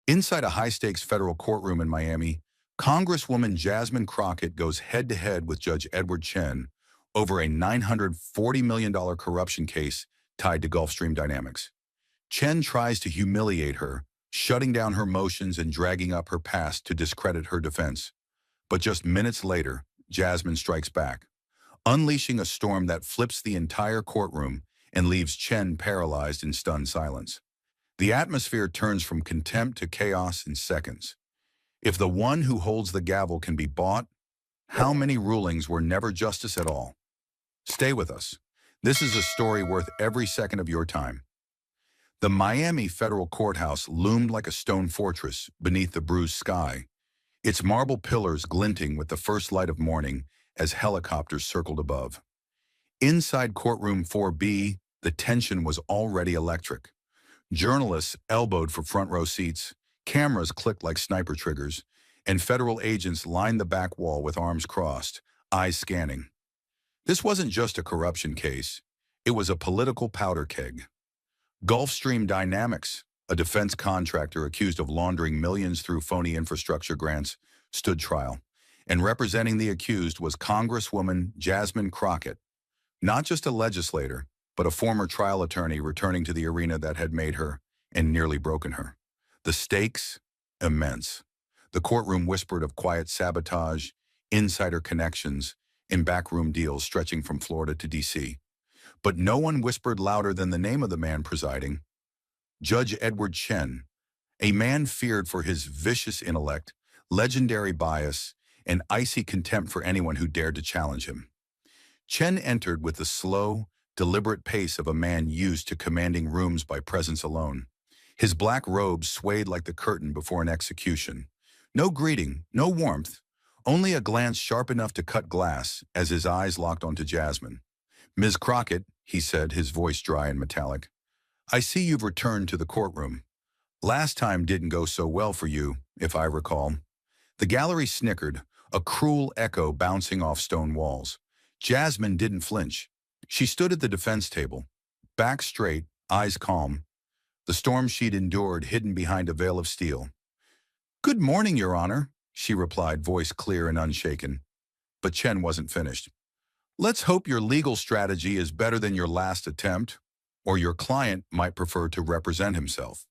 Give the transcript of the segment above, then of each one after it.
Inside a high-stakes federal courtroom in Miami, Congresswoman Jasmine Crockett goes head-to-head with Judge Edward Chen over a $940 million corruption case tied to Gulfstream Dynamics. Chen tries to humiliate her, shutting down her motions and dragging up her past to discredit her defense. But just minutes later, Jasmine strikes back, unleashing a storm that flips the entire courtroom and leaves Chen paralyzed in stunned silence. The atmosphere turns from contempt to chaos in seconds. If the one who holds the gavel can be bought, how many rulings were never justice at all? Stay with us. This is a story worth every second of your time. The Miami federal courthouse loomed like a stone fortress beneath the bruised sky, its marble pillars glinting with the first light of morning as helicopters circled above. Inside courtroom 4B, the tension was already electric. Journalists elbowed for front-row seats, cameras clicked like sniper triggers, and federal agents lined the back wall with arms crossed, eyes scanning. This wasn't just a corruption case. It was a political powder keg. Gulfstream Dynamics, a defense contractor accused of laundering millions through phony infrastructure grants, stood trial, and representing the accused was Congresswoman Jasmine Crockett, not just a legislator, but a former trial attorney returning to the arena that had made her and nearly broken her. The stakes, immense. The courtroom whispered of quiet sabotage, insider connections, and backroom deals stretching from Florida to D.C. But no one whispered louder than the name of the man presiding, Judge Edward Chen, a man feared for his vicious intellect, legendary bias, and icy contempt for anyone who dared to challenge him. Chen entered with the slow, deliberate pace of a man used to commanding rooms by presence alone. His black robe swayed like the curtain before an execution. No greeting, no warmth, only a glance sharp enough to cut glass as his eyes locked onto Jasmine. "Ms. Crockett," he said, his voice dry and metallic, "I see you've returned to the courtroom. Last time didn't go so well for you, if I recall." The gallery snickered, a cruel echo bouncing off stone walls. Jasmine didn't flinch. She stood at the defense table, back straight, eyes calm, the storm she'd endured hidden behind a veil of steel. "Good morning, Your Honor," she replied, voice clear and unshaken. But Chen wasn't finished. "Let's hope your legal strategy is better than your last attempt, or your client might prefer to represent himself."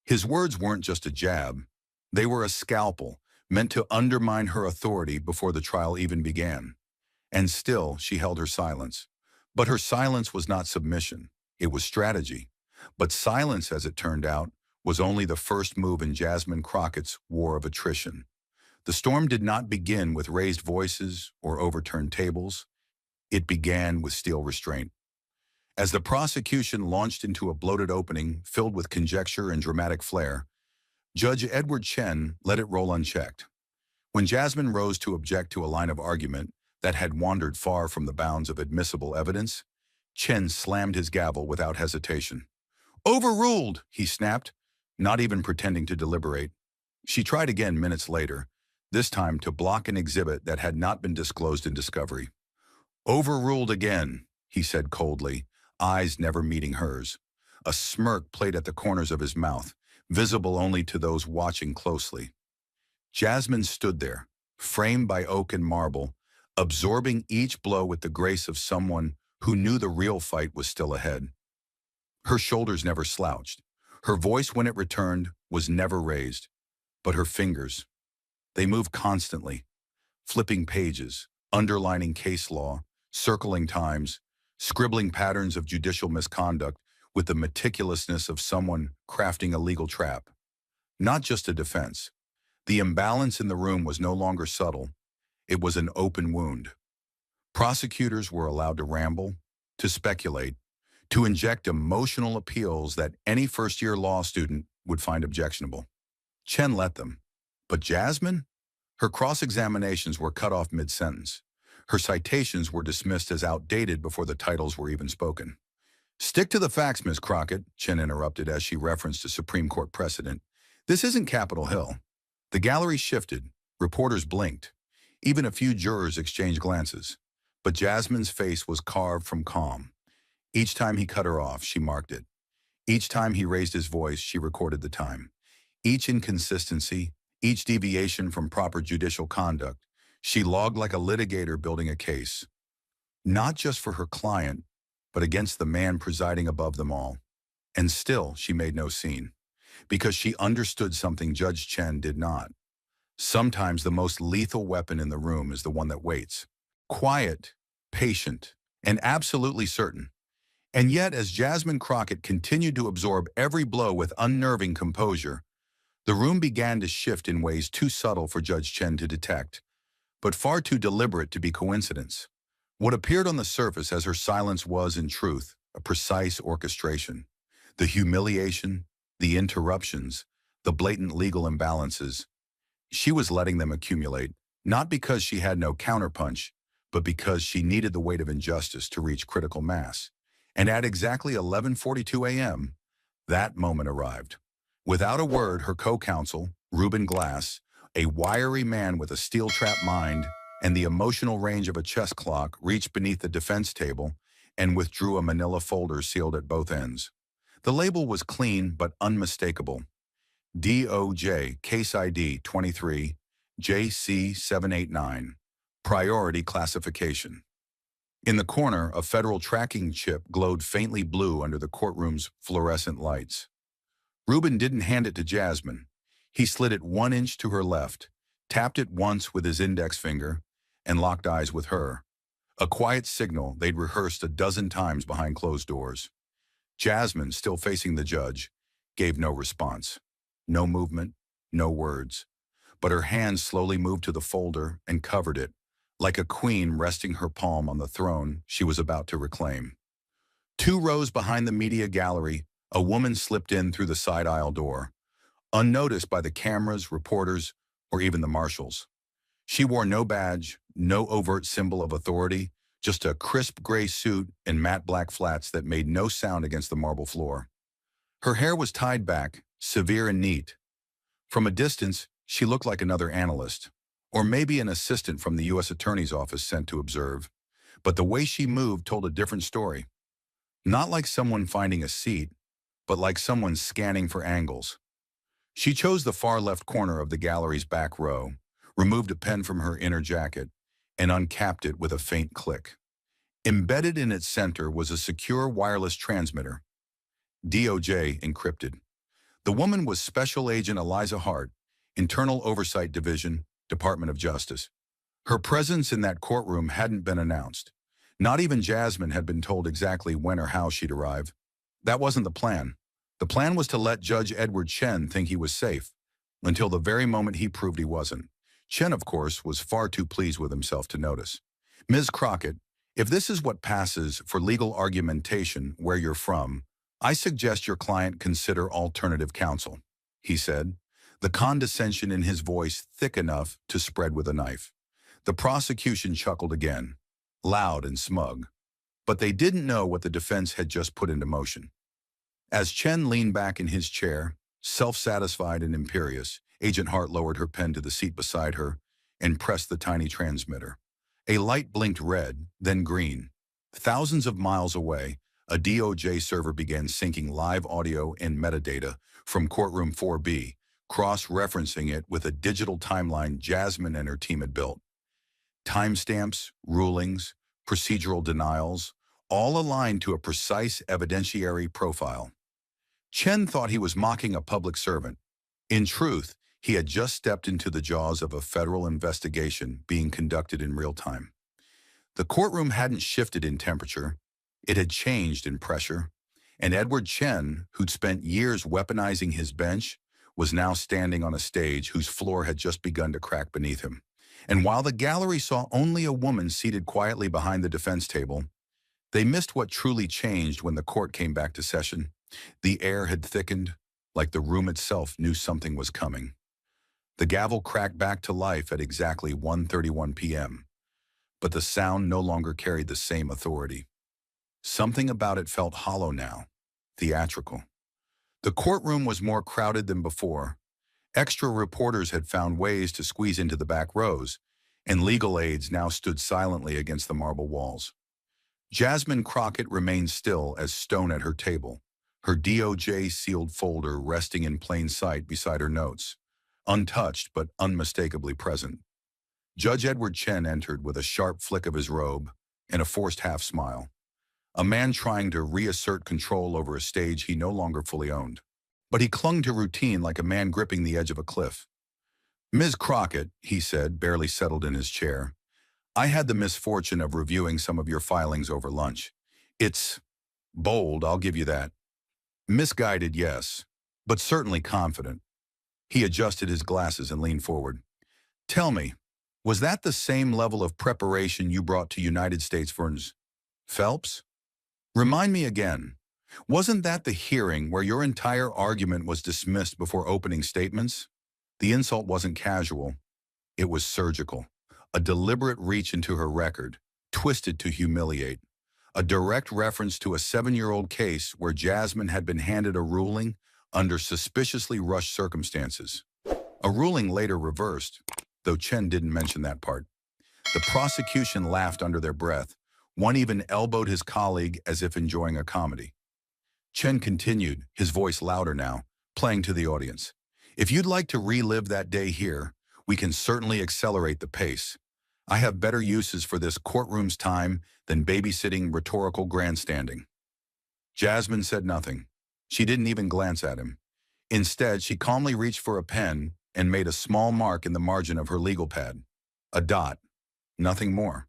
His words weren't just a jab. They were a scalpel, meant to undermine her authority before the trial even began. And still, she held her silence. But her silence was not submission. It was strategy. But silence, as it turned out, was only the first move in Jasmine Crockett's war of attrition. The storm did not begin with raised voices or overturned tables. It began with steel restraint. As the prosecution launched into a bloated opening filled with conjecture and dramatic flair, Judge Edward Chen let it roll unchecked. When Jasmine rose to object to a line of argument that had wandered far from the bounds of admissible evidence, Chen slammed his gavel without hesitation. "Overruled," he snapped, not even pretending to deliberate. She tried again minutes later, this time to block an exhibit that had not been disclosed in discovery. "Overruled again," he said coldly, eyes never meeting hers. A smirk played at the corners of his mouth, visible only to those watching closely. Jasmine stood there, framed by oak and marble, absorbing each blow with the grace of someone who knew the real fight was still ahead. Her shoulders never slouched. Her voice, when it returned, was never raised. But her fingers, they moved constantly, flipping pages, underlining case law, circling times, scribbling patterns of judicial misconduct with the meticulousness of someone crafting a legal trap. Not just a defense. The imbalance in the room was no longer subtle. It was an open wound. Prosecutors were allowed to ramble, to speculate, to inject emotional appeals that any first-year law student would find objectionable. Chen let them. But Jasmine? Her cross-examinations were cut off mid-sentence. Her citations were dismissed as outdated before the titles were even spoken. "Stick to the facts, Ms. Crockett," Chen interrupted as she referenced a Supreme Court precedent. "This isn't Capitol Hill." The gallery shifted. Reporters blinked. Even a few jurors exchanged glances. But Jasmine's face was carved from calm. Each time he cut her off, she marked it. Each time he raised his voice, she recorded the time. Each inconsistency, each deviation from proper judicial conduct, she logged like a litigator building a case, not just for her client, but against the man presiding above them all. And still, she made no scene, because she understood something Judge Chen did not. Sometimes the most lethal weapon in the room is the one that waits. Quiet, patient, and absolutely certain. And yet, as Jasmine Crockett continued to absorb every blow with unnerving composure, the room began to shift in ways too subtle for Judge Chen to detect, but far too deliberate to be coincidence. What appeared on the surface as her silence was, in truth, a precise orchestration. The humiliation, the interruptions, the blatant legal imbalances. She was letting them accumulate, not because she had no counterpunch, but because she needed the weight of injustice to reach critical mass. And at exactly 11:42 a.m., that moment arrived. Without a word, her co-counsel, Reuben Glass, a wiry man with a steel-trap mind and the emotional range of a chess clock, reached beneath the defense table and withdrew a manila folder sealed at both ends. The label was clean but unmistakable. DOJ, Case ID 23, JC789, Priority Classification. In the corner, a federal tracking chip glowed faintly blue under the courtroom's fluorescent lights. Reuben didn't hand it to Jasmine. He slid it 1 inch to her left, tapped it once with his index finger, and locked eyes with her. A quiet signal they'd rehearsed a dozen times behind closed doors. Jasmine, still facing the judge, gave no response. No movement, no words. But her hand slowly moved to the folder and covered it, like a queen resting her palm on the throne she was about to reclaim. 2 rows behind the media gallery, a woman slipped in through the side aisle door, unnoticed by the cameras, reporters, or even the marshals. She wore no badge, no overt symbol of authority, just a crisp gray suit and matte black flats that made no sound against the marble floor. Her hair was tied back, severe and neat. From a distance, she looked like another analyst, or maybe an assistant from the U.S. Attorney's Office sent to observe. But the way she moved told a different story. Not like someone finding a seat, but like someone scanning for angles. She chose the far left corner of the gallery's back row, removed a pen from her inner jacket, and uncapped it with a faint click. Embedded in its center was a secure wireless transmitter, DOJ encrypted. The woman was Special Agent Eliza Hart, Internal Oversight Division, Department of Justice. Her presence in that courtroom hadn't been announced. Not even Jasmine had been told exactly when or how she'd arrive. That wasn't the plan. The plan was to let Judge Edward Chen think he was safe, until the very moment he proved he wasn't. Chen, of course, was far too pleased with himself to notice. Ms. Crockett, if this is what passes for legal argumentation where you're from, I suggest your client consider alternative counsel, he said, the condescension in his voice thick enough to spread with a knife. The prosecution chuckled again, loud and smug, but they didn't know what the defense had just put into motion. As Chen leaned back in his chair, self-satisfied and imperious, Agent Hart lowered her pen to the seat beside her and pressed the tiny transmitter. A light blinked red, then green. Thousands of miles away, a DOJ server began syncing live audio and metadata from courtroom 4B, cross-referencing it with a digital timeline Jasmine and her team had built. Timestamps, rulings, procedural denials, all aligned to a precise evidentiary profile. Chen thought he was mocking a public servant. In truth, he had just stepped into the jaws of a federal investigation being conducted in real time. The courtroom hadn't shifted in temperature. It had changed in pressure, and Edward Chen, who'd spent years weaponizing his bench, was now standing on a stage whose floor had just begun to crack beneath him. And while the gallery saw only a woman seated quietly behind the defense table, they missed what truly changed when the court came back to session. The air had thickened, like the room itself knew something was coming. The gavel cracked back to life at exactly 1:31 p.m., but the sound no longer carried the same authority. Something about it felt hollow now, theatrical. The courtroom was more crowded than before. Extra reporters had found ways to squeeze into the back rows, and legal aides now stood silently against the marble walls. Jasmine Crockett remained still as stone at her table, her DOJ-sealed folder resting in plain sight beside her notes, untouched but unmistakably present. Judge Edward Chen entered with a sharp flick of his robe and a forced half-smile, a man trying to reassert control over a stage he no longer fully owned. But he clung to routine like a man gripping the edge of a cliff. "Ms. Crockett," he said, barely settled in his chair, "I had the misfortune of reviewing some of your filings over lunch. It's bold, I'll give you that. Misguided, yes, but certainly confident." He adjusted his glasses and leaned forward. "Tell me, was that the same level of preparation you brought to United States Verns Phelps? Remind me again, wasn't that the hearing where your entire argument was dismissed before opening statements? The insult wasn't casual. It was surgical. A deliberate reach into her record, twisted to humiliate. A direct reference to a 7-year-old case where Jasmine had been handed a ruling under suspiciously rushed circumstances. A ruling later reversed, though Chen didn't mention that part. The prosecution laughed under their breath. One even elbowed his colleague as if enjoying a comedy. Chen continued, his voice louder now, playing to the audience. "If you'd like to relive that day here, we can certainly accelerate the pace. I have better uses for this courtroom's time than babysitting rhetorical grandstanding." Jasmine said nothing. She didn't even glance at him. Instead, she calmly reached for a pen and made a small mark in the margin of her legal pad. A dot. Nothing more.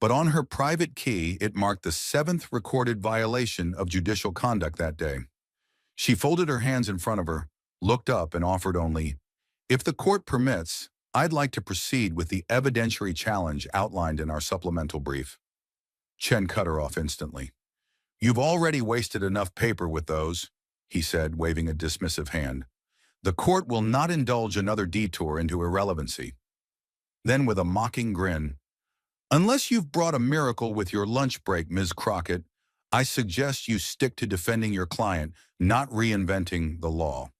But on her private key, it marked the 7th recorded violation of judicial conduct that day. She folded her hands in front of her, looked up, and offered only, "If the court permits, I'd like to proceed with the evidentiary challenge outlined in our supplemental brief." Chen cut her off instantly. "You've already wasted enough paper with those," he said, waving a dismissive hand. "The court will not indulge another detour into irrelevancy." Then with a mocking grin, "Unless you've brought a miracle with your lunch break, Ms. Crockett, I suggest you stick to defending your client, not reinventing the law."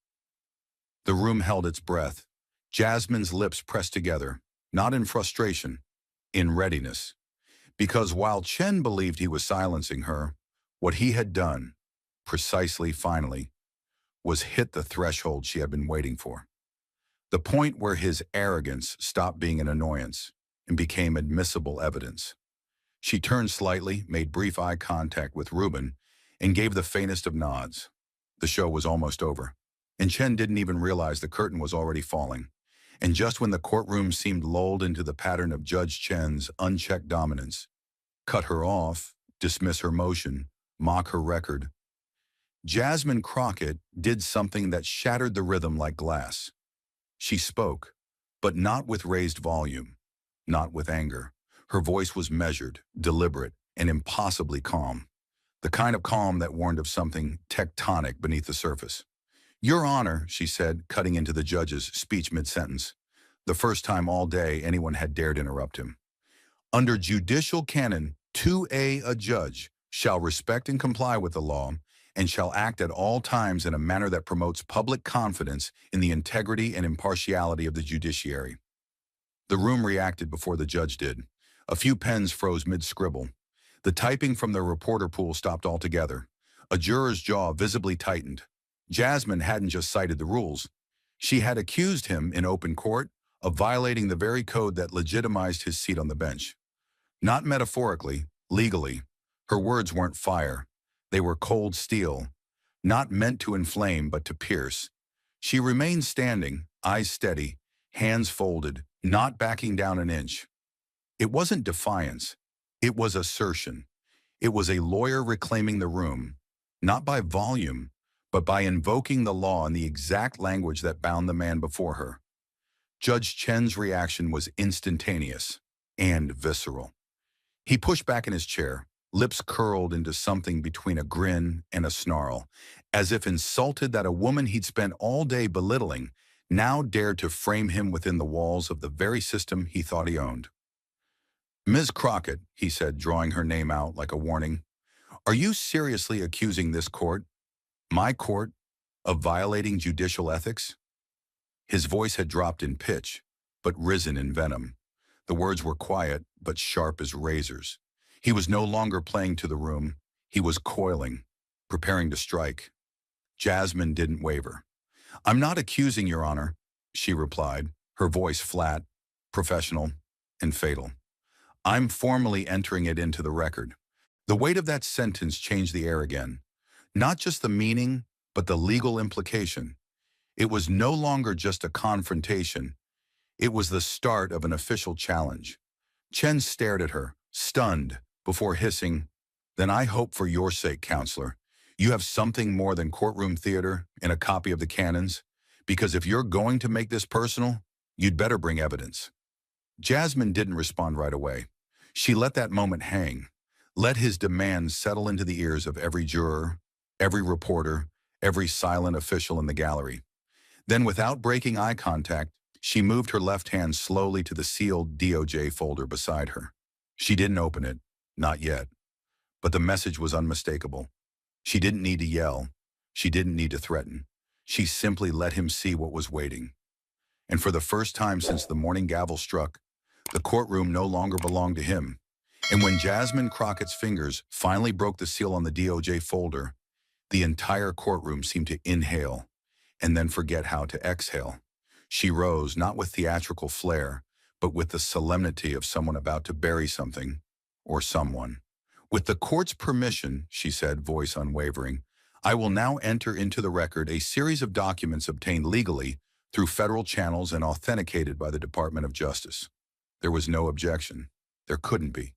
The room held its breath. Jasmine's lips pressed together, not in frustration, in readiness. Because while Chen believed he was silencing her, what he had done, precisely finally, was hit the threshold she had been waiting for. The point where his arrogance stopped being an annoyance and became admissible evidence. She turned slightly, made brief eye contact with Reuben, and gave the faintest of nods. The show was almost over, and Chen didn't even realize the curtain was already falling. And just when the courtroom seemed lulled into the pattern of Judge Chen's unchecked dominance, cut her off, dismiss her motion, mock her record, Jasmine Crockett did something that shattered the rhythm like glass. She spoke, but not with raised volume, not with anger. Her voice was measured, deliberate, and impossibly calm. The kind of calm that warned of something tectonic beneath the surface. "Your Honor," she said, cutting into the judge's speech mid-sentence, the first time all day anyone had dared interrupt him. "Under judicial canon 2A, a judge shall respect and comply with the law and shall act at all times in a manner that promotes public confidence in the integrity and impartiality of the judiciary." The room reacted before the judge did. A few pens froze mid-scribble. The typing from the reporter pool stopped altogether. A juror's jaw visibly tightened. Jasmine hadn't just cited the rules. She had accused him in open court of violating the very code that legitimized his seat on the bench. Not metaphorically, legally. Her words weren't fire. They were cold steel, not meant to inflame but to pierce. She remained standing, eyes steady, hands folded, not backing down an inch. It wasn't defiance. It was assertion. It was a lawyer reclaiming the room, not by volume, but by invoking the law in the exact language that bound the man before her. Judge Chen's reaction was instantaneous and visceral. He pushed back in his chair, lips curled into something between a grin and a snarl, as if insulted that a woman he'd spent all day belittling now dared to frame him within the walls of the very system he thought he owned. "Ms. Crockett," he said, drawing her name out like a warning, "are you seriously accusing this court, my court, of violating judicial ethics?" His voice had dropped in pitch, but risen in venom. The words were quiet, but sharp as razors. He was no longer playing to the room. He was coiling, preparing to strike. Jasmine didn't waver. "I'm not accusing, Your Honor," she replied, her voice flat, professional, and fatal. "I'm formally entering it into the record." The weight of that sentence changed the air again. Not just the meaning, but the legal implication. It was no longer just a confrontation. It was the start of an official challenge. Chen stared at her, stunned, before hissing, "Then I hope for your sake, counselor, you have something more than courtroom theater and a copy of the canons, because if you're going to make this personal, you'd better bring evidence." Jasmine didn't respond right away. She let that moment hang, let his demands settle into the ears of every juror, every reporter, every silent official in the gallery. Then, without breaking eye contact, she moved her left hand slowly to the sealed DOJ folder beside her. She didn't open it, not yet, but the message was unmistakable. She didn't need to yell. She didn't need to threaten. She simply let him see what was waiting. And for the first time since the morning gavel struck, the courtroom no longer belonged to him. And when Jasmine Crockett's fingers finally broke the seal on the DOJ folder, the entire courtroom seemed to inhale and then forget how to exhale. She rose, not with theatrical flair, but with the solemnity of someone about to bury something, or someone. "With the court's permission," she said, voice unwavering, "I will now enter into the record a series of documents obtained legally through federal channels and authenticated by the Department of Justice." There was no objection. There couldn't be.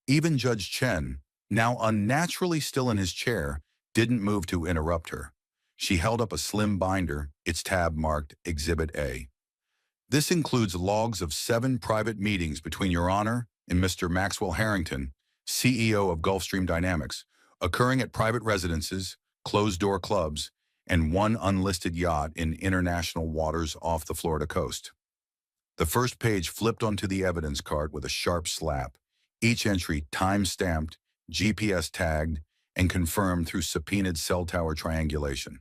Even Judge Chen, now unnaturally still in his chair, didn't move to interrupt her. She held up a slim binder, its tab marked Exhibit A. "This includes logs of 7 private meetings between Your Honor and Mr. Maxwell Harrington, CEO of Gulfstream Dynamics, occurring at private residences, closed-door clubs, and 1 unlisted yacht in international waters off the Florida coast." The first page flipped onto the evidence card with a sharp slap, each entry time-stamped, GPS-tagged, and confirmed through subpoenaed cell tower triangulation.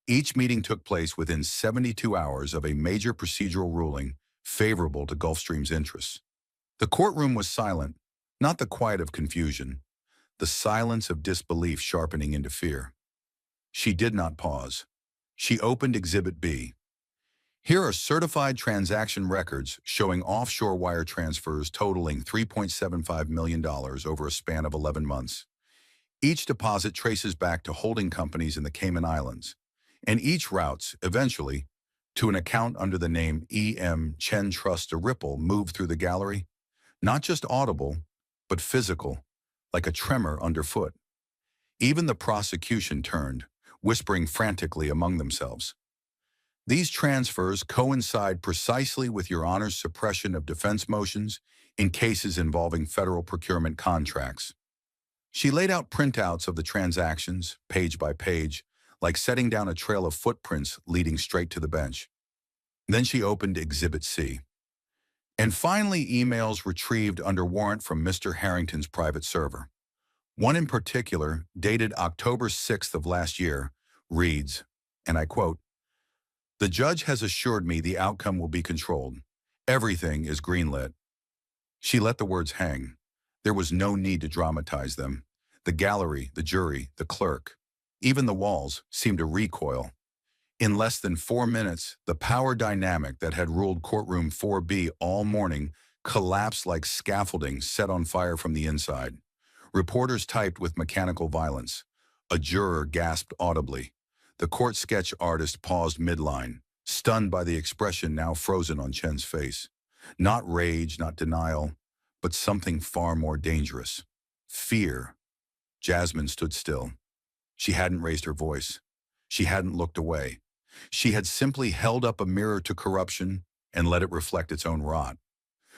Each meeting took place within 72 hours of a major procedural ruling favorable to Gulfstream's interests. The courtroom was silent, not the quiet of confusion, the silence of disbelief sharpening into fear. She did not pause. She opened Exhibit B. "Here are certified transaction records showing offshore wire transfers totaling $3.75 million over a span of 11 months. Each deposit traces back to holding companies in the Cayman Islands, and each routes, eventually, to an account under the name E.M. Chen Trust." A ripple moved through the gallery, not just audible, but physical, like a tremor underfoot. Even the prosecution turned, whispering frantically among themselves. "These transfers coincide precisely with Your Honor's suppression of defense motions in cases involving federal procurement contracts." She laid out printouts of the transactions, page by page, like setting down a trail of footprints leading straight to the bench. Then she opened Exhibit C. "And finally, emails retrieved under warrant from Mr. Harrington's private server. One in particular, dated October 6th of last year, reads," and I quote, "The judge has assured me the outcome will be controlled. Everything is greenlit." She let the words hang. There was no need to dramatize them. The gallery, the jury, the clerk, even the walls seemed to recoil. In less than 4 minutes, the power dynamic that had ruled courtroom 4B all morning collapsed like scaffolding set on fire from the inside. Reporters typed with mechanical violence. A juror gasped audibly. The court sketch artist paused midline, stunned by the expression now frozen on Chen's face. Not rage, not denial, but something far more dangerous. Fear. Jasmine stood still. She hadn't raised her voice. She hadn't looked away. She had simply held up a mirror to corruption and let it reflect its own rot.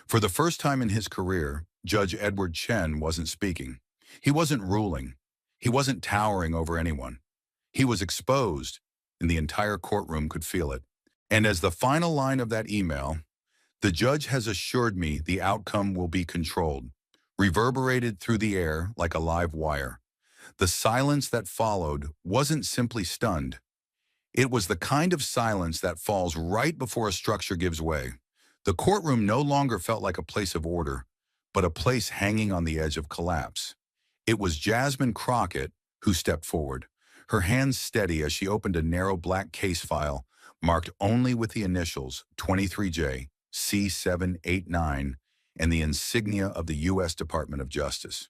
For the first time in his career, Judge Edward Chen wasn't speaking. He wasn't ruling. He wasn't towering over anyone. He was exposed, and the entire courtroom could feel it. And as the final line of that email, "The judge has assured me the outcome will be controlled," reverberated through the air like a live wire. The silence that followed wasn't simply stunned. It was the kind of silence that falls right before a structure gives way. The courtroom no longer felt like a place of order, but a place hanging on the edge of collapse. It was Jasmine Crockett who stepped forward, her hands steady as she opened a narrow black case file marked only with the initials 23J C789 and the insignia of the U.S. Department of Justice.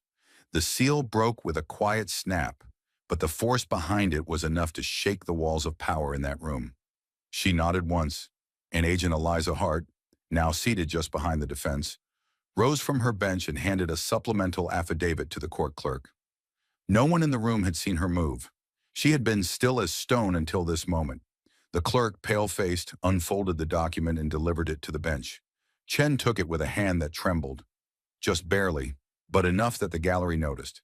The seal broke with a quiet snap, but the force behind it was enough to shake the walls of power in that room. She nodded once, and Agent Eliza Hart, now seated just behind the defense, rose from her bench and handed a supplemental affidavit to the court clerk. No one in the room had seen her move. She had been still as stone until this moment. The clerk, pale-faced, unfolded the document and delivered it to the bench. Chen took it with a hand that trembled, just barely, but enough that the gallery noticed.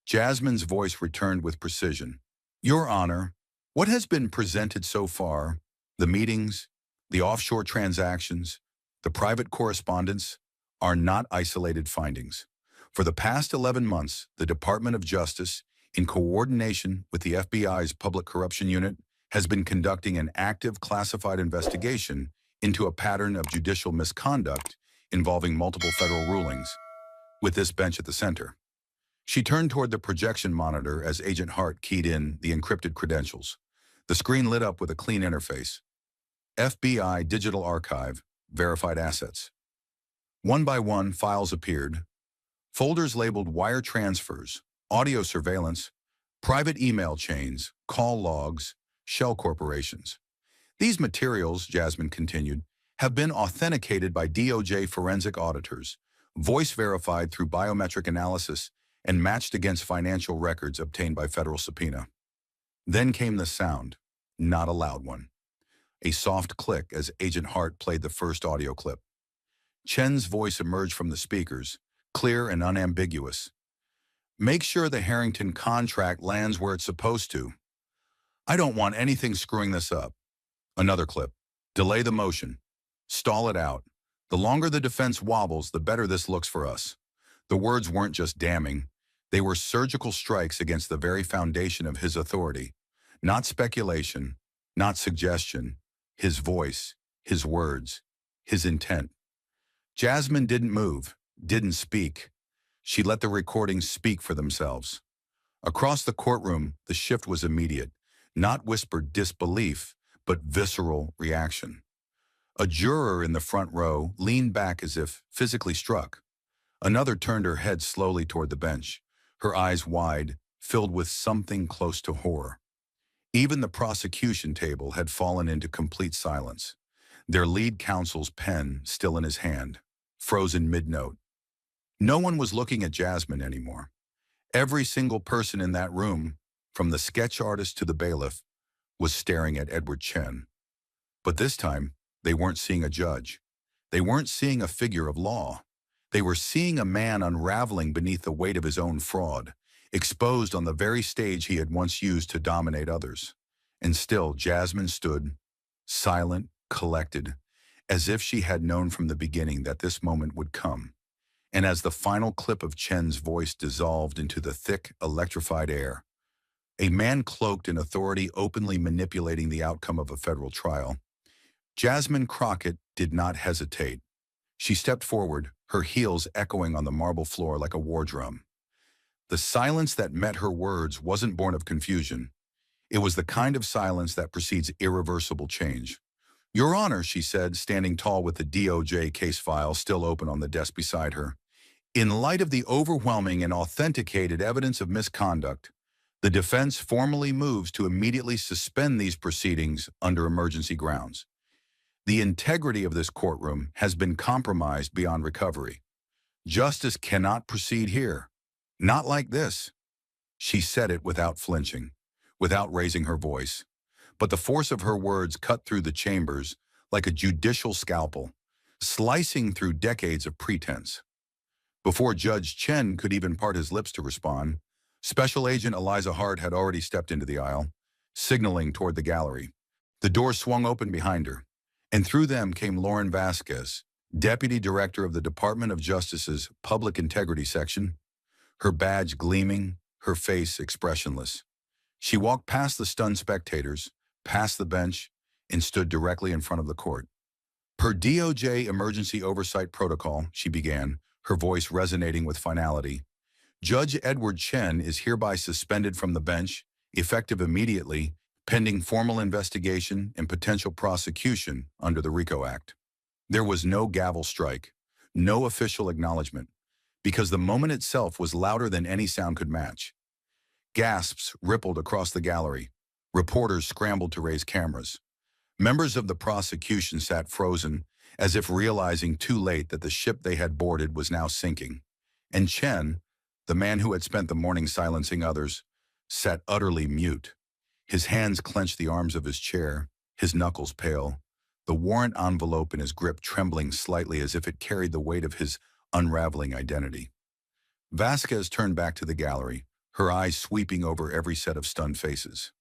Jasmine's voice returned with precision. Your Honor, what has been presented so far, the meetings, the offshore transactions, the private correspondence, are not isolated findings. For the past 11 months, the Department of Justice, in coordination with the FBI's Public Corruption Unit, has been conducting an active classified investigation into a pattern of judicial misconduct involving multiple federal rulings, with this bench at the center. She turned toward the projection monitor as Agent Hart keyed in the encrypted credentials. The screen lit up with a clean interface. FBI Digital Archive, verified assets. One by one, files appeared. Folders labeled wire transfers, audio surveillance, private email chains, call logs, shell corporations. These materials, Jasmine continued, have been authenticated by DOJ forensic auditors, voice verified through biometric analysis, and matched against financial records obtained by federal subpoena. Then came the sound, not a loud one. A soft click as Agent Hart played the first audio clip. Chen's voice emerged from the speakers, clear and unambiguous. Make sure the Harrington contract lands where it's supposed to. I don't want anything screwing this up. Another clip. Delay the motion. Stall it out. The longer the defense wobbles, the better this looks for us. The words weren't just damning. They were surgical strikes against the very foundation of his authority. Not speculation, not suggestion. His voice, his words, his intent. Jasmine didn't move, didn't speak. She let the recordings speak for themselves. Across the courtroom, the shift was immediate. Not whispered disbelief, but visceral reaction. A juror in the front row leaned back as if physically struck. Another turned her head slowly toward the bench, her eyes wide, filled with something close to horror. Even the prosecution table had fallen into complete silence, their lead counsel's pen still in his hand, frozen mid-note. No one was looking at Jasmine anymore. Every single person in that room, from the sketch artist to the bailiff, was staring at Edward Chen. But this time, they weren't seeing a judge. They weren't seeing a figure of law. They were seeing a man unraveling beneath the weight of his own fraud, exposed on the very stage he had once used to dominate others. And still, Jasmine stood, silent, collected, as if she had known from the beginning that this moment would come. And as the final clip of Chen's voice dissolved into the thick, electrified air, a man cloaked in authority openly manipulating the outcome of a federal trial, Jasmine Crockett did not hesitate. She stepped forward, her heels echoing on the marble floor like a war drum. The silence that met her words wasn't born of confusion. It was the kind of silence that precedes irreversible change. Your Honor, she said, standing tall with the DOJ case file still open on the desk beside her. In light of the overwhelming and authenticated evidence of misconduct, the defense formally moves to immediately suspend these proceedings under emergency grounds. The integrity of this courtroom has been compromised beyond recovery. Justice cannot proceed here. Not like this. She said it without flinching, without raising her voice. But the force of her words cut through the chambers like a judicial scalpel, slicing through decades of pretense. Before Judge Chen could even part his lips to respond, Special Agent Eliza Hart had already stepped into the aisle, signaling toward the gallery. The door swung open behind her, and through them came Lauren Vasquez, Deputy Director of the Department of Justice's Public Integrity Section, her badge gleaming, her face expressionless. She walked past the stunned spectators, past the bench, and stood directly in front of the court. Per DOJ Emergency Oversight Protocol, she began, her voice resonating with finality, Judge Edward Chen is hereby suspended from the bench effective immediately, pending formal investigation and potential prosecution under the RICO Act. There was no gavel strike, no official acknowledgement, because the moment itself was louder than any sound could match. Gasps rippled across the gallery. Reporters scrambled to raise cameras. Members of the prosecution sat frozen, as if realizing too late that the ship they had boarded was now sinking. And Chen, the man who had spent the morning silencing others, sat utterly mute. His hands clenched the arms of his chair, his knuckles pale, the warrant envelope in his grip trembling slightly as if it carried the weight of his unraveling identity. Vasquez turned back to the gallery, her eyes sweeping over every set of stunned faces.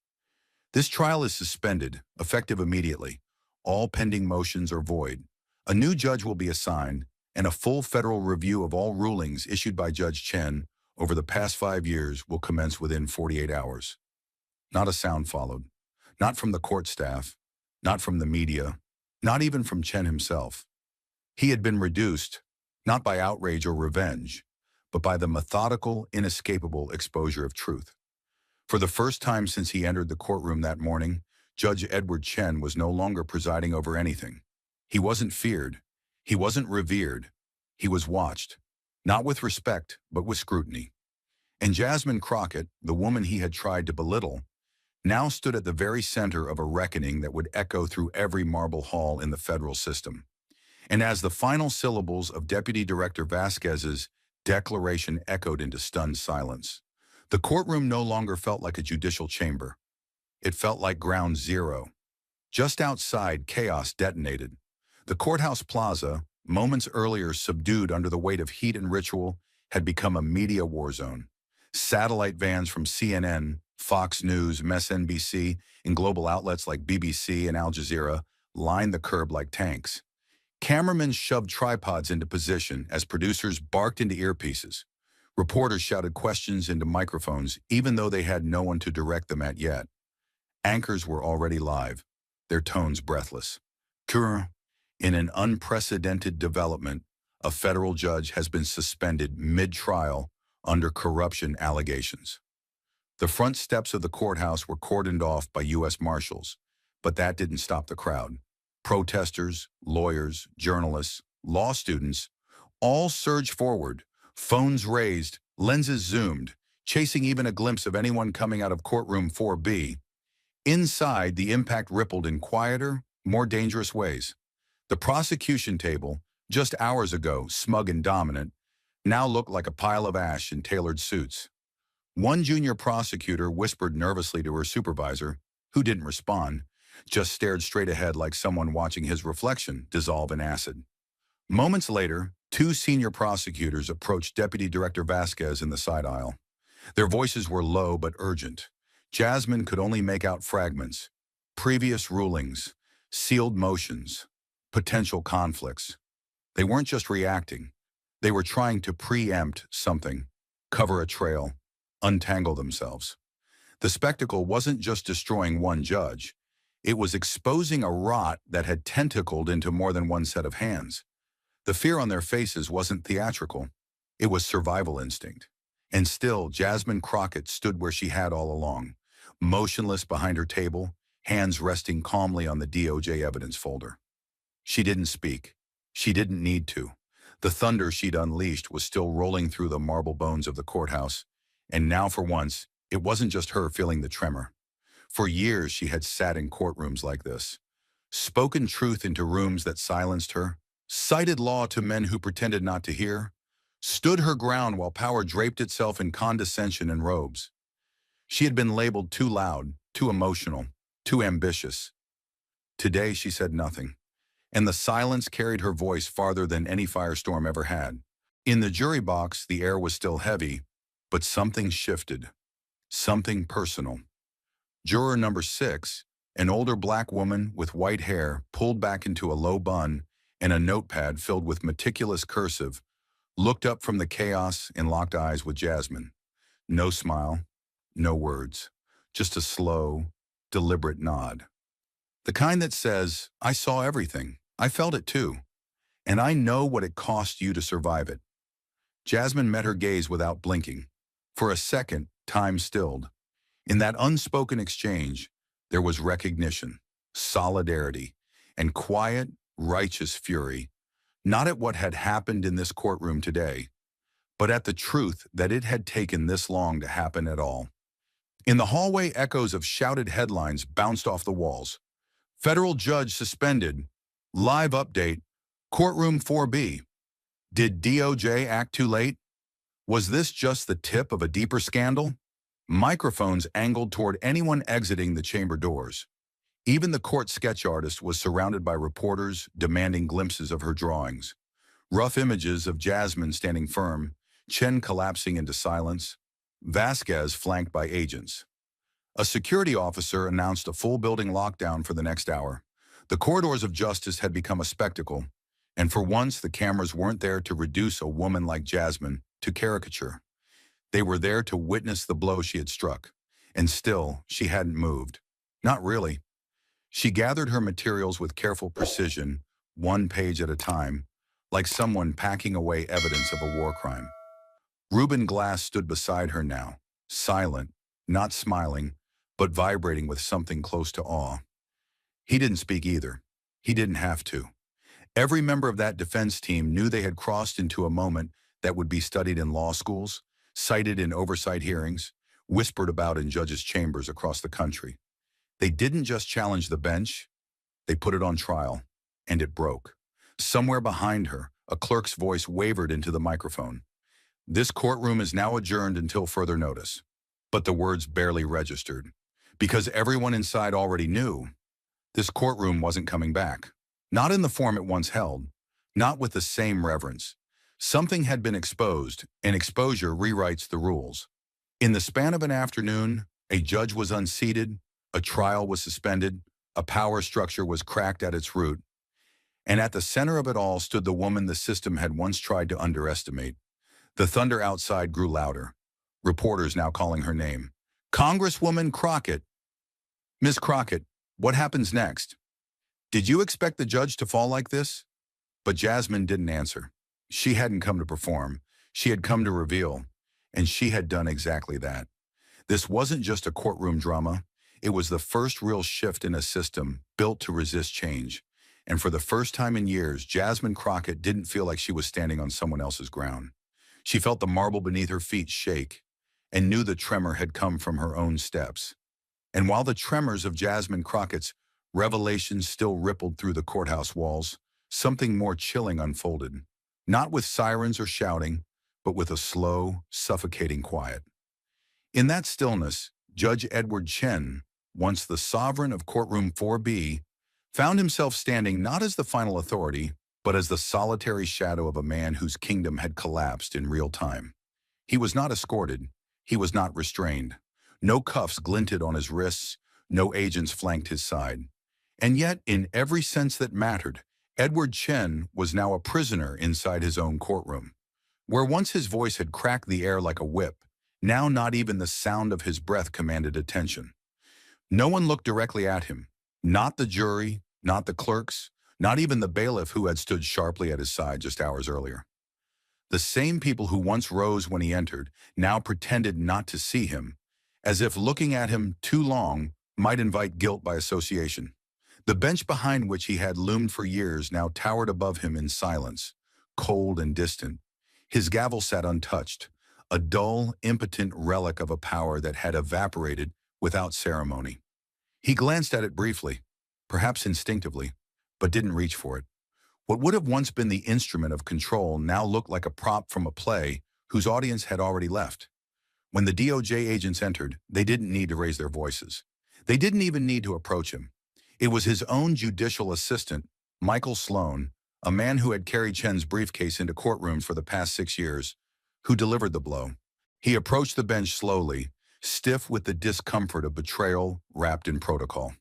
This trial is suspended, effective immediately. All pending motions are void. A new judge will be assigned, and a full federal review of all rulings issued by Judge Chen over the past 5 years will commence within 48 hours. Not a sound followed. Not from the court staff, not from the media, not even from Chen himself. He had been reduced, not by outrage or revenge, but by the methodical, inescapable exposure of truth. For the first time since he entered the courtroom that morning, Judge Edward Chen was no longer presiding over anything. He wasn't feared. He wasn't revered. He was watched, not with respect, but with scrutiny. And Jasmine Crockett, the woman he had tried to belittle, now stood at the very center of a reckoning that would echo through every marble hall in the federal system. And as the final syllables of Deputy Director Vasquez's declaration echoed into stunned silence, the courtroom no longer felt like a judicial chamber. It felt like ground zero. Just outside, chaos detonated. The courthouse plaza, moments earlier subdued under the weight of heat and ritual, had become a media war zone. Satellite vans from CNN, Fox News, MSNBC, and global outlets like BBC and Al Jazeera lined the curb like tanks. Cameramen shoved tripods into position as producers barked into earpieces. Reporters shouted questions into microphones, even though they had no one to direct them at yet. Anchors were already live, their tones breathless. In an unprecedented development, a federal judge has been suspended mid-trial under corruption allegations. The front steps of the courthouse were cordoned off by U.S. Marshals, but that didn't stop the crowd. Protesters, lawyers, journalists, law students, all surged forward, phones raised, lenses zoomed, chasing even a glimpse of anyone coming out of courtroom 4B. Inside, the impact rippled in quieter, more dangerous ways. The prosecution table, just hours ago smug and dominant, now looked like a pile of ash in tailored suits. One junior prosecutor whispered nervously to her supervisor, who didn't respond, just stared straight ahead like someone watching his reflection dissolve in acid. Moments later, two senior prosecutors approached Deputy Director Vasquez in the side aisle. Their voices were low but urgent. Jasmine could only make out fragments, previous rulings, sealed motions, potential conflicts. They weren't just reacting. They were trying to preempt something, cover a trail, untangle themselves. The spectacle wasn't just destroying one judge. It was exposing a rot that had tentacled into more than one set of hands. The fear on their faces wasn't theatrical. It was survival instinct. And still, Jasmine Crockett stood where she had all along, motionless behind her table, hands resting calmly on the DOJ evidence folder. She didn't speak. She didn't need to. The thunder she'd unleashed was still rolling through the marble bones of the courthouse, and now for once, it wasn't just her feeling the tremor. For years she had sat in courtrooms like this, spoken truth into rooms that silenced her, cited law to men who pretended not to hear, stood her ground while power draped itself in condescension and robes. She had been labeled too loud, too emotional, too ambitious. Today she said nothing, and the silence carried her voice farther than any firestorm ever had. In the jury box, the air was still heavy, but something shifted, something personal. Juror number 6, an older black woman with white hair pulled back into a low bun and a notepad filled with meticulous cursive, looked up from the chaos and locked eyes with Jasmine. No smile, no words, just a slow, deliberate nod. The kind that says, I saw everything, I felt it too, and I know what it cost you to survive it. Jasmine met her gaze without blinking. For a second, time stilled. In that unspoken exchange, there was recognition, solidarity, and quiet, righteous fury, not at what had happened in this courtroom today, but at the truth that it had taken this long to happen at all. In the hallway, echoes of shouted headlines bounced off the walls. Federal judge suspended. Live update. Courtroom 4B. Did DOJ act too late? Was this just the tip of a deeper scandal? Microphones angled toward anyone exiting the chamber doors. Even the court sketch artist was surrounded by reporters demanding glimpses of her drawings. Rough images of Jasmine standing firm, Chen collapsing into silence, Vasquez flanked by agents. A security officer announced a full building lockdown for the next hour. The corridors of justice had become a spectacle, and for once the cameras weren't there to reduce a woman like Jasmine to caricature. They were there to witness the blow she had struck, and still she hadn't moved. Not really. She gathered her materials with careful precision, one page at a time, like someone packing away evidence of a war crime. Reuben Glass stood beside her now, silent, not smiling, but vibrating with something close to awe. He didn't speak either. He didn't have to. Every member of that defense team knew they had crossed into a moment that would be studied in law schools, cited in oversight hearings, whispered about in judges' chambers across the country. They didn't just challenge the bench, they put it on trial, and it broke. Somewhere behind her, a clerk's voice wavered into the microphone. This courtroom is now adjourned until further notice. But the words barely registered, because everyone inside already knew this courtroom wasn't coming back. Not in the form it once held, not with the same reverence. Something had been exposed, and exposure rewrites the rules. In the span of an afternoon, a judge was unseated, a trial was suspended, a power structure was cracked at its root, and at the center of it all stood the woman the system had once tried to underestimate. The thunder outside grew louder, reporters now calling her name. Congresswoman Crockett. Miss Crockett, what happens next? Did you expect the judge to fall like this? But Jasmine didn't answer. She hadn't come to perform. She had come to reveal, and she had done exactly that. This wasn't just a courtroom drama. It was the first real shift in a system built to resist change. And for the first time in years, Jasmine Crockett didn't feel like she was standing on someone else's ground. She felt the marble beneath her feet shake and knew the tremor had come from her own steps. And while the tremors of Jasmine Crockett's revelations still rippled through the courthouse walls, something more chilling unfolded. Not with sirens or shouting, but with a slow, suffocating quiet. In that stillness, Judge Edward Chen, once the sovereign of courtroom 4B, found himself standing not as the final authority, but as the solitary shadow of a man whose kingdom had collapsed in real time. He was not escorted. He was not restrained. No cuffs glinted on his wrists. No agents flanked his side. And yet, in every sense that mattered, Edward Chen was now a prisoner inside his own courtroom. Where once his voice had cracked the air like a whip, now not even the sound of his breath commanded attention. No one looked directly at him. Not the jury, not the clerks, not even the bailiff who had stood sharply at his side just hours earlier. The same people who once rose when he entered now pretended not to see him, as if looking at him too long might invite guilt by association. The bench behind which he had loomed for years now towered above him in silence, cold and distant. His gavel sat untouched, a dull, impotent relic of a power that had evaporated without ceremony. He glanced at it briefly, perhaps instinctively, but didn't reach for it. What would have once been the instrument of control now looked like a prop from a play whose audience had already left. When the DOJ agents entered, they didn't need to raise their voices. They didn't even need to approach him. It was his own judicial assistant, Michael Sloan, a man who had carried Chen's briefcase into courtrooms for the past 6 years, who delivered the blow. He approached the bench slowly, stiff with the discomfort of betrayal wrapped in protocol.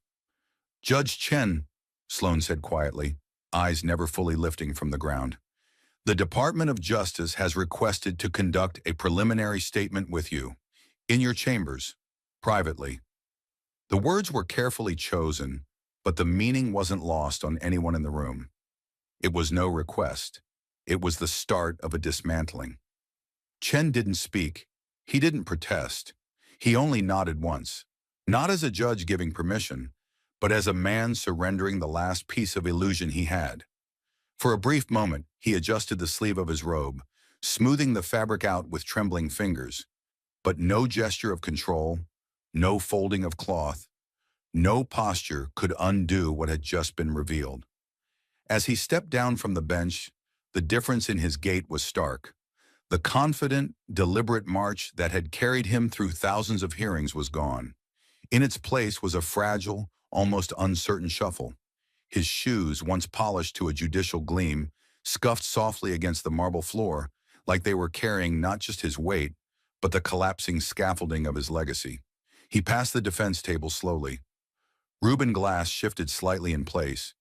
Judge Chen, Sloan said quietly, eyes never fully lifting from the ground. The Department of Justice has requested to conduct a preliminary statement with you, in your chambers, privately. The words were carefully chosen, but the meaning wasn't lost on anyone in the room. It was no request. It was the start of a dismantling. Chen didn't speak. He didn't protest. He only nodded once, not as a judge giving permission, but as a man surrendering the last piece of illusion he had. For a brief moment, he adjusted the sleeve of his robe, smoothing the fabric out with trembling fingers. But no gesture of control, no folding of cloth, no posture could undo what had just been revealed. As he stepped down from the bench, the difference in his gait was stark. The confident, deliberate march that had carried him through thousands of hearings was gone. In its place was a fragile, almost uncertain shuffle. His shoes, once polished to a judicial gleam, scuffed softly against the marble floor, like they were carrying not just his weight, but the collapsing scaffolding of his legacy. He passed the defense table slowly. Rubin glass shifted slightly in place,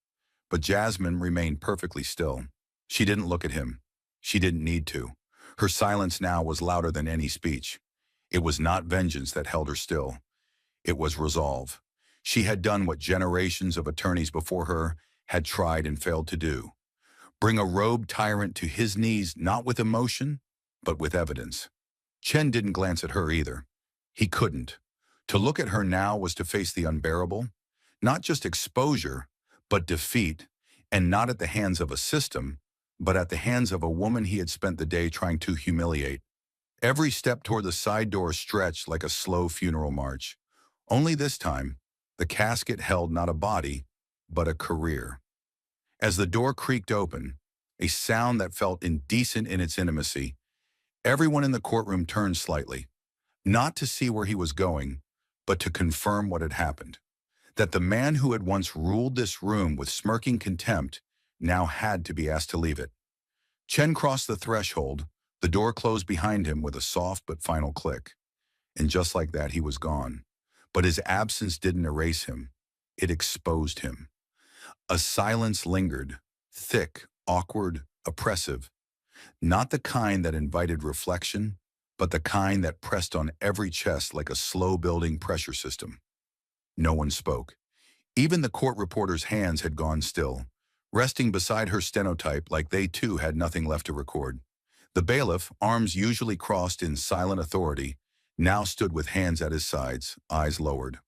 but Jasmine remained perfectly still. She didn't look at him. She didn't need to. Her silence now was louder than any speech. It was not vengeance that held her still. It was resolve. She had done what generations of attorneys before her had tried and failed to do. Bring a robed tyrant to his knees not with emotion, but with evidence. Chen didn't glance at her either. He couldn't. To look at her now was to face the unbearable, not just exposure, but defeat, and not at the hands of a system, but at the hands of a woman he had spent the day trying to humiliate. Every step toward the side door stretched like a slow funeral march. Only this time, the casket held not a body, but a career. As the door creaked open, a sound that felt indecent in its intimacy, everyone in the courtroom turned slightly, not to see where he was going, but to confirm what had happened. That the man who had once ruled this room with smirking contempt now had to be asked to leave it. Chen crossed the threshold, the door closed behind him with a soft but final click. And just like that, he was gone. But his absence didn't erase him. It exposed him. A silence lingered, thick, awkward, oppressive. Not the kind that invited reflection, but the kind that pressed on every chest like a slow-building pressure system. No one spoke. Even the court reporter's hands had gone still, resting beside her stenotype like they too had nothing left to record. The bailiff, arms usually crossed in silent authority, now stood with hands at his sides, eyes lowered.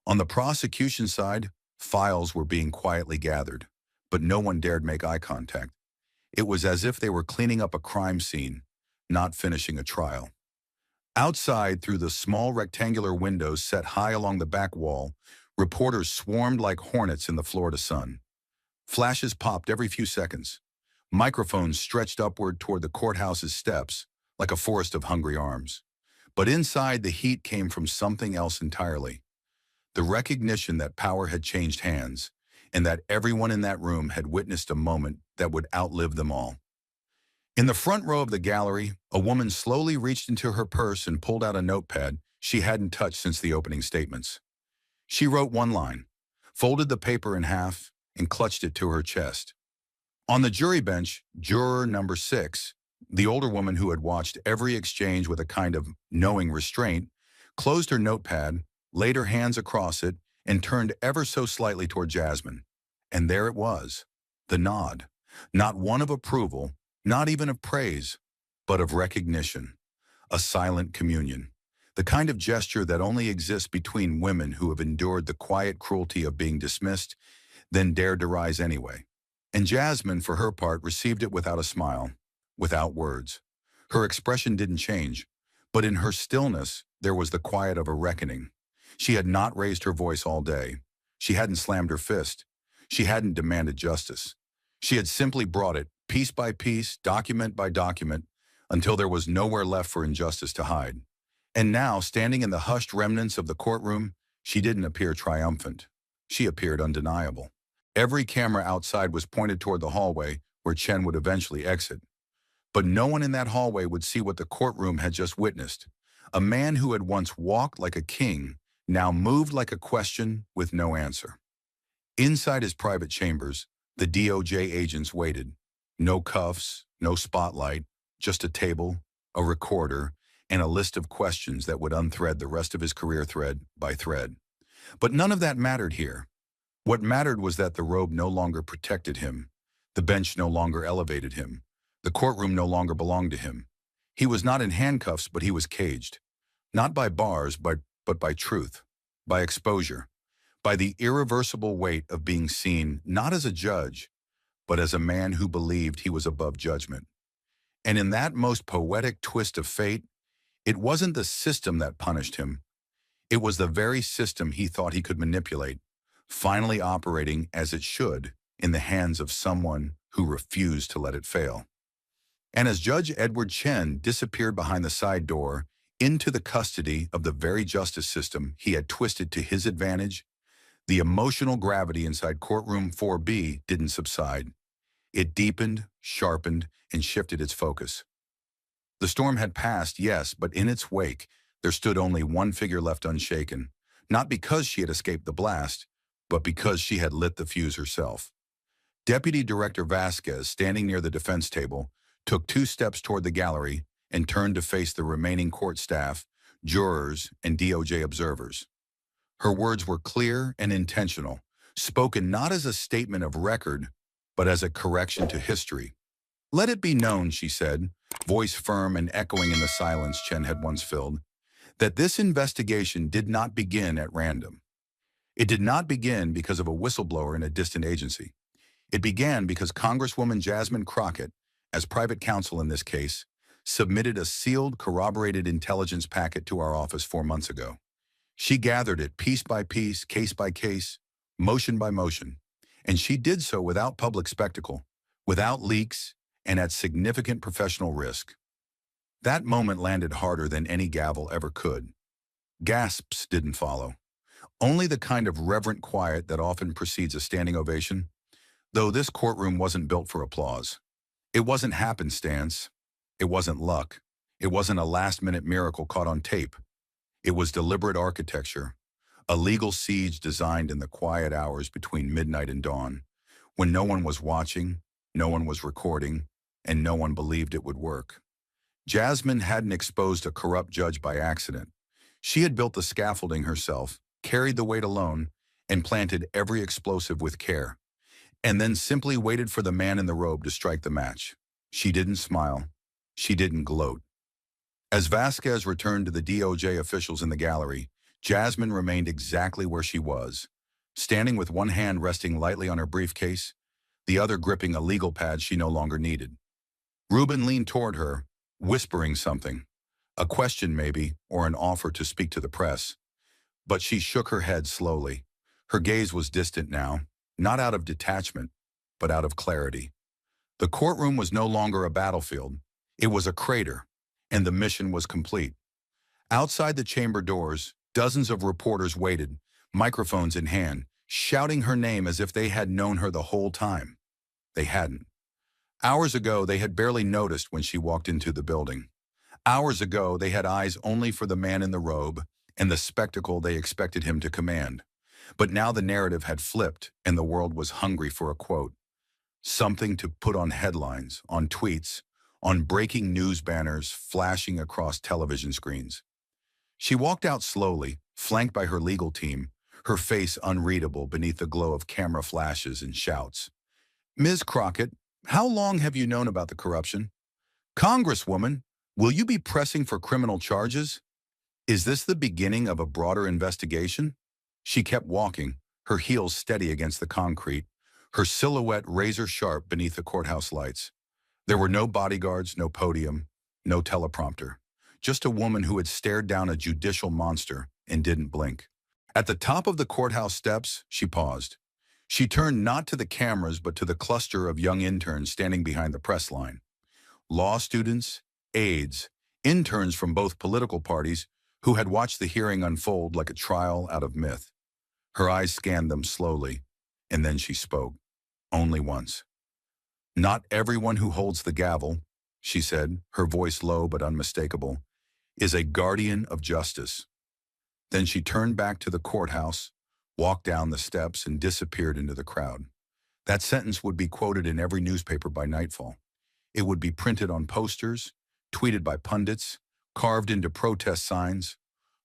On the prosecution side, files were being quietly gathered, but no one dared make eye contact. It was as if they were cleaning up a crime scene, not finishing a trial. Outside, through the small rectangular windows set high along the back wall, reporters swarmed like hornets in the Florida sun. Flashes popped every few seconds. Microphones stretched upward toward the courthouse's steps, like a forest of hungry arms. But inside, the heat came from something else entirely. The recognition that power had changed hands, and that everyone in that room had witnessed a moment that would outlive them all. In the front row of the gallery, a woman slowly reached into her purse and pulled out a notepad she hadn't touched since the opening statements. She wrote one line, folded the paper in half, and clutched it to her chest. On the jury bench, juror number 6, the older woman who had watched every exchange with a kind of knowing restraint, closed her notepad, laid her hands across it, and turned ever so slightly toward Jasmine. And there it was, the nod. Not one of approval, not even of praise, but of recognition. A silent communion. The kind of gesture that only exists between women who have endured the quiet cruelty of being dismissed, then dared to rise anyway. And Jasmine, for her part, received it without a smile, without words. Her expression didn't change, but in her stillness, there was the quiet of a reckoning. She had not raised her voice all day. She hadn't slammed her fist. She hadn't demanded justice. She had simply brought it, piece by piece, document by document, until there was nowhere left for injustice to hide. And now, standing in the hushed remnants of the courtroom, she didn't appear triumphant. She appeared undeniable. Every camera outside was pointed toward the hallway where Chen would eventually exit. But no one in that hallway would see what the courtroom had just witnessed. A man who had once walked like a king, now moved like a question with no answer. Inside his private chambers, the DOJ agents waited. No cuffs, no spotlight, just a table, a recorder, and a list of questions that would unthread the rest of his career thread by thread. But none of that mattered here. What mattered was that the robe no longer protected him. The bench no longer elevated him. The courtroom no longer belonged to him. He was not in handcuffs, but he was caged. Not by bars, but by truth, by exposure, by the irreversible weight of being seen not as a judge, but as a man who believed he was above judgment. And in that most poetic twist of fate, it wasn't the system that punished him. It was the very system he thought he could manipulate, finally operating as it should in the hands of someone who refused to let it fail. And as Judge Edward Chen disappeared behind the side door into the custody of the very justice system he had twisted to his advantage, the emotional gravity inside courtroom 4B didn't subside. It deepened, sharpened, and shifted its focus. The storm had passed, yes, but in its wake, there stood only one figure left unshaken, not because she had escaped the blast, but because she had lit the fuse herself. Deputy Director Vasquez, standing near the defense table, took 2 steps toward the gallery and turned to face the remaining court staff, jurors, and DOJ observers. Her words were clear and intentional, spoken not as a statement of record, but as a correction to history. "Let it be known," she said, voice firm and echoing in the silence Chen had once filled, "that this investigation did not begin at random. It did not begin because of a whistleblower in a distant agency. It began because Congresswoman Jasmine Crockett, as private counsel in this case, submitted a sealed, corroborated intelligence packet to our office 4 months ago. She gathered it piece by piece, case by case, motion by motion, and she did so without public spectacle, without leaks, and at significant professional risk." That moment landed harder than any gavel ever could. Gasps didn't follow. Only the kind of reverent quiet that often precedes a standing ovation, though this courtroom wasn't built for applause. It wasn't happenstance. It wasn't luck. It wasn't a last-minute miracle caught on tape. It was deliberate architecture, a legal siege designed in the quiet hours between midnight and dawn, when no one was watching, no one was recording, and no one believed it would work. Jasmine hadn't exposed a corrupt judge by accident. She had built the scaffolding herself, carried the weight alone, and planted every explosive with care, and then simply waited for the man in the robe to strike the match. She didn't smile. She didn't gloat. As Vasquez returned to the DOJ officials in the gallery, Jasmine remained exactly where she was, standing with one hand resting lightly on her briefcase, the other gripping a legal pad she no longer needed. Reuben leaned toward her, whispering something, a question maybe, or an offer to speak to the press. But she shook her head slowly. Her gaze was distant now, not out of detachment, but out of clarity. The courtroom was no longer a battlefield. It was a crater, and the mission was complete. Outside the chamber doors, dozens of reporters waited, microphones in hand, shouting her name as if they had known her the whole time. They hadn't. Hours ago, they had barely noticed when she walked into the building. Hours ago, they had eyes only for the man in the robe and the spectacle they expected him to command. But now the narrative had flipped, and the world was hungry for a quote. Something to put on headlines, on tweets, on breaking news banners flashing across television screens. She walked out slowly, flanked by her legal team, her face unreadable beneath the glow of camera flashes and shouts. "Ms. Crockett, how long have you known about the corruption? Congresswoman, will you be pressing for criminal charges? Is this the beginning of a broader investigation?" She kept walking, her heels steady against the concrete, her silhouette razor-sharp beneath the courthouse lights. There were no bodyguards, no podium, no teleprompter. Just a woman who had stared down a judicial monster and didn't blink. At the top of the courthouse steps, she paused. She turned not to the cameras but to the cluster of young interns standing behind the press line. Law students, aides, interns from both political parties who had watched the hearing unfold like a trial out of myth. Her eyes scanned them slowly, and then she spoke. Only once. "Not everyone who holds the gavel," she said, her voice low but unmistakable, "is a guardian of justice." Then she turned back to the courthouse, walked down the steps, and disappeared into the crowd. That sentence would be quoted in every newspaper by nightfall. It would be printed on posters, tweeted by pundits, carved into protest signs.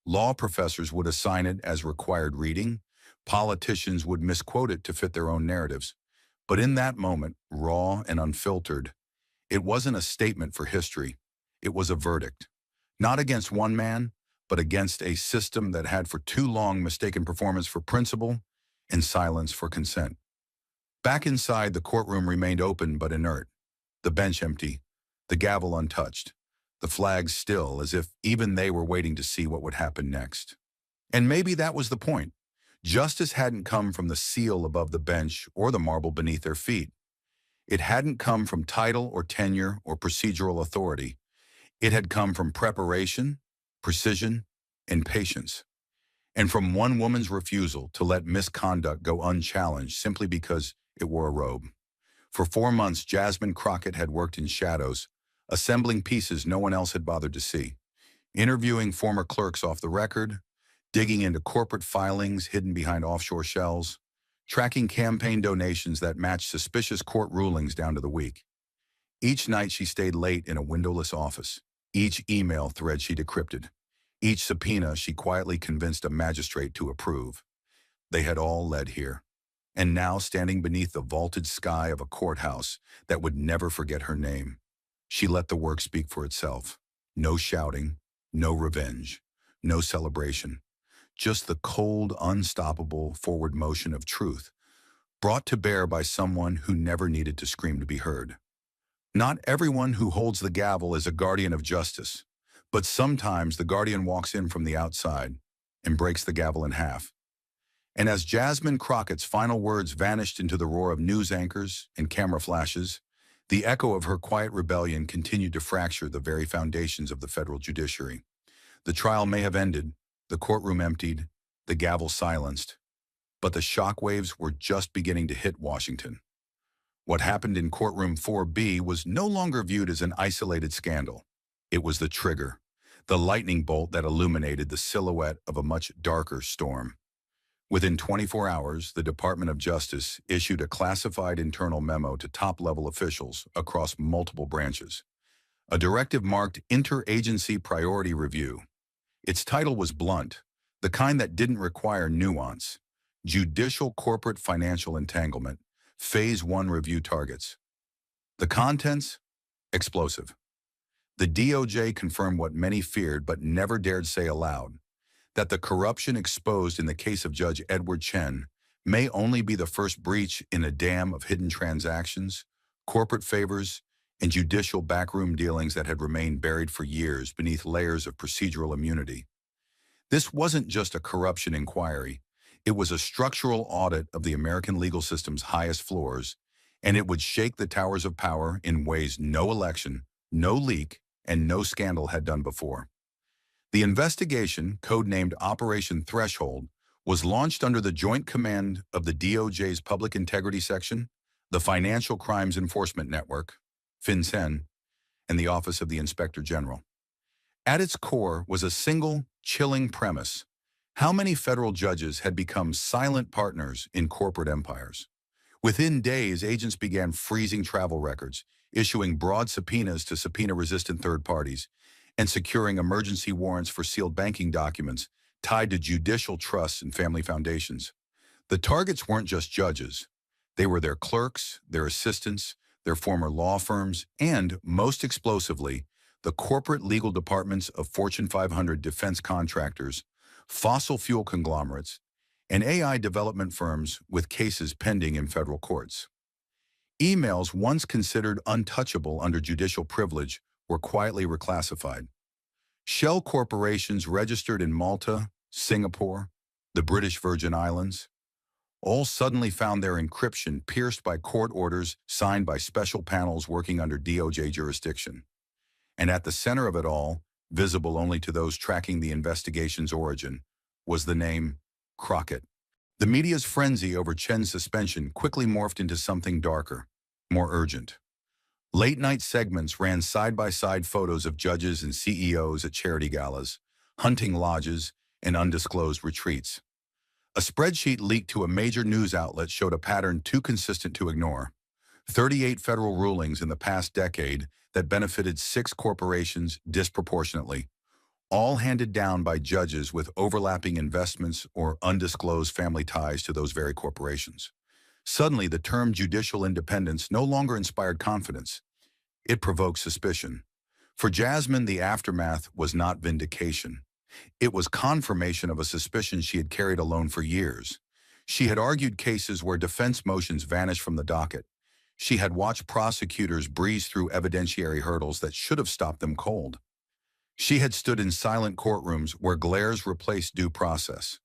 Law professors would assign it as required reading. Politicians would misquote it to fit their own narratives. But in that moment, raw and unfiltered, it wasn't a statement for history. It was a verdict. Not against one man, but against a system that had for too long mistaken performance for principle and silence for consent. Back inside, the courtroom remained open but inert, the bench empty, the gavel untouched, the flags still, as if even they were waiting to see what would happen next. And maybe that was the point. Justice hadn't come from the seal above the bench or the marble beneath their feet. It hadn't come from title or tenure or procedural authority. It had come from preparation, precision, and patience. And from one woman's refusal to let misconduct go unchallenged simply because it wore a robe. For 4 months, Jasmine Crockett had worked in shadows, assembling pieces no one else had bothered to see, interviewing former clerks off the record, digging into corporate filings hidden behind offshore shells, tracking campaign donations that matched suspicious court rulings down to the week. Each night she stayed late in a windowless office, each email thread she decrypted, each subpoena she quietly convinced a magistrate to approve. They had all led here. And now, standing beneath the vaulted sky of a courthouse that would never forget her name, she let the work speak for itself. No shouting, no revenge, no celebration. Just the cold, unstoppable forward motion of truth, brought to bear by someone who never needed to scream to be heard. Not everyone who holds the gavel is a guardian of justice, but sometimes the guardian walks in from the outside and breaks the gavel in half. And as Jasmine Crockett's final words vanished into the roar of news anchors and camera flashes, the echo of her quiet rebellion continued to fracture the very foundations of the federal judiciary. The trial may have ended, the courtroom emptied, the gavel silenced, but the shockwaves were just beginning to hit Washington. What happened in courtroom 4B was no longer viewed as an isolated scandal. It was the trigger, the lightning bolt that illuminated the silhouette of a much darker storm. Within 24 hours, the Department of Justice issued a classified internal memo to top-level officials across multiple branches. A directive marked Interagency Priority Review. Its title was blunt, the kind that didn't require nuance. Judicial Corporate Financial Entanglement, Phase 1 Review Targets. The contents? Explosive. The DOJ confirmed what many feared but never dared say aloud, that the corruption exposed in the case of Judge Edward Chen may only be the first breach in a dam of hidden transactions, corporate favors, and judicial backroom dealings that had remained buried for years beneath layers of procedural immunity. This wasn't just a corruption inquiry. It was a structural audit of the American legal system's highest floors, and it would shake the towers of power in ways no election, no leak, and no scandal had done before. The investigation, codenamed Operation Threshold, was launched under the joint command of the DOJ's Public Integrity Section, the Financial Crimes Enforcement Network, FinCEN, and the Office of the Inspector General. At its core was a single, chilling premise: how many federal judges had become silent partners in corporate empires? Within days, agents began freezing travel records, issuing broad subpoenas to subpoena-resistant third parties, and securing emergency warrants for sealed banking documents tied to judicial trusts and family foundations. The targets weren't just judges. They were their clerks, their assistants, their former law firms, and, most explosively, the corporate legal departments of Fortune 500 defense contractors, fossil fuel conglomerates, and AI development firms with cases pending in federal courts. Emails once considered untouchable under judicial privilege were quietly reclassified. Shell corporations registered in Malta, Singapore, the British Virgin Islands, all suddenly found their encryption pierced by court orders signed by special panels working under DOJ jurisdiction. And at the center of it all, visible only to those tracking the investigation's origin, was the name Crockett. The media's frenzy over Chen's suspension quickly morphed into something darker, more urgent. Late-night segments ran side-by-side photos of judges and CEOs at charity galas, hunting lodges, and undisclosed retreats. A spreadsheet leaked to a major news outlet showed a pattern too consistent to ignore: 38 federal rulings in the past decade that benefited 6 corporations disproportionately, all handed down by judges with overlapping investments or undisclosed family ties to those very corporations. Suddenly, the term judicial independence no longer inspired confidence. It provoked suspicion. For Jasmine, the aftermath was not vindication. It was confirmation of a suspicion she had carried alone for years. She had argued cases where defense motions vanished from the docket. She had watched prosecutors breeze through evidentiary hurdles that should have stopped them cold. She had stood in silent courtrooms where glares replaced due process.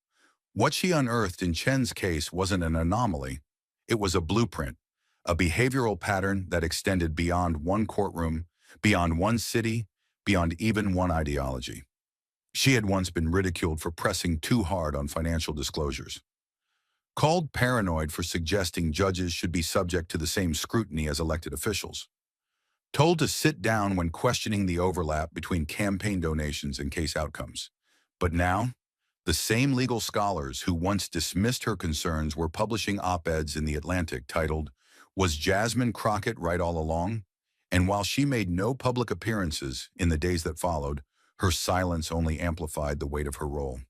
What she unearthed in Chen's case wasn't an anomaly. It was a blueprint, a behavioral pattern that extended beyond one courtroom, beyond one city, beyond even one ideology. She had once been ridiculed for pressing too hard on financial disclosures, called paranoid for suggesting judges should be subject to the same scrutiny as elected officials, told to sit down when questioning the overlap between campaign donations and case outcomes. But now, the same legal scholars who once dismissed her concerns were publishing op-eds in The Atlantic titled, "Was Jasmine Crockett Right All Along?" And while she made no public appearances in the days that followed, her silence only amplified the weight of her role.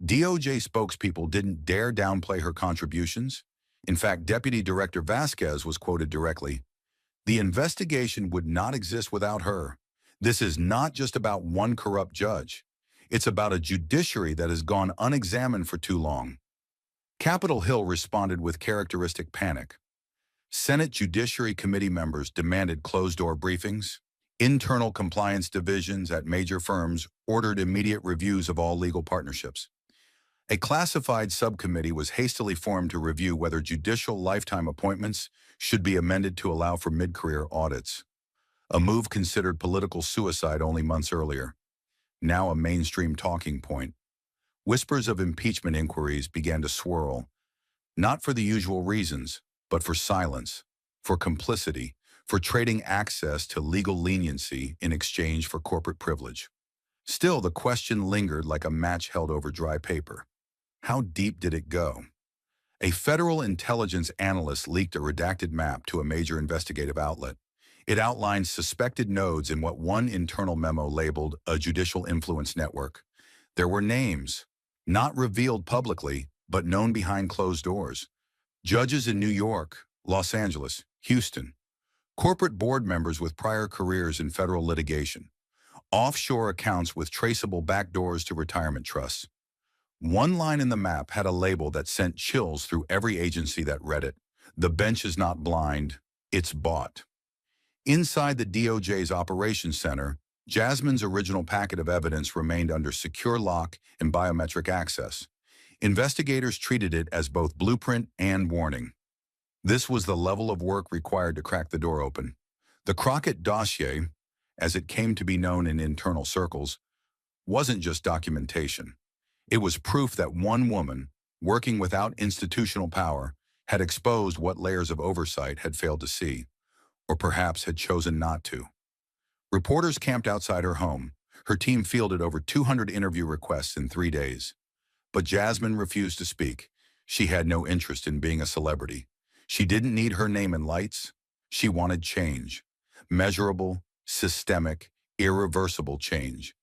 DOJ spokespeople didn't dare downplay her contributions. In fact, Deputy Director Vasquez was quoted directly, "The investigation would not exist without her. This is not just about one corrupt judge. It's about a judiciary that has gone unexamined for too long." Capitol Hill responded with characteristic panic. Senate Judiciary Committee members demanded closed-door briefings. Internal compliance divisions at major firms ordered immediate reviews of all legal partnerships. A classified subcommittee was hastily formed to review whether judicial lifetime appointments should be amended to allow for mid-career audits, a move considered political suicide only months earlier. Now a mainstream talking point. Whispers of impeachment inquiries began to swirl, not for the usual reasons, but for silence, for complicity, for trading access to legal leniency in exchange for corporate privilege. Still, the question lingered like a match held over dry paper. How deep did it go? A federal intelligence analyst leaked a redacted map to a major investigative outlet. It outlined suspected nodes in what one internal memo labeled a judicial influence network. There were names, not revealed publicly, but known behind closed doors. Judges in New York, Los Angeles, Houston. Corporate board members with prior careers in federal litigation. Offshore accounts with traceable backdoors to retirement trusts. One line in the map had a label that sent chills through every agency that read it. The bench is not blind, it's bought. Inside the DOJ's operations center, Jasmine's original packet of evidence remained under secure lock and biometric access. Investigators treated it as both blueprint and warning. This was the level of work required to crack the door open. The Crockett dossier, as it came to be known in internal circles, wasn't just documentation. It was proof that one woman, working without institutional power, had exposed what layers of oversight had failed to see, or perhaps had chosen not to. Reporters camped outside her home. Her team fielded over 200 interview requests in 3 days. But Jasmine refused to speak. She had no interest in being a celebrity. She didn't need her name in lights. She wanted change. Measurable, systemic, irreversible change.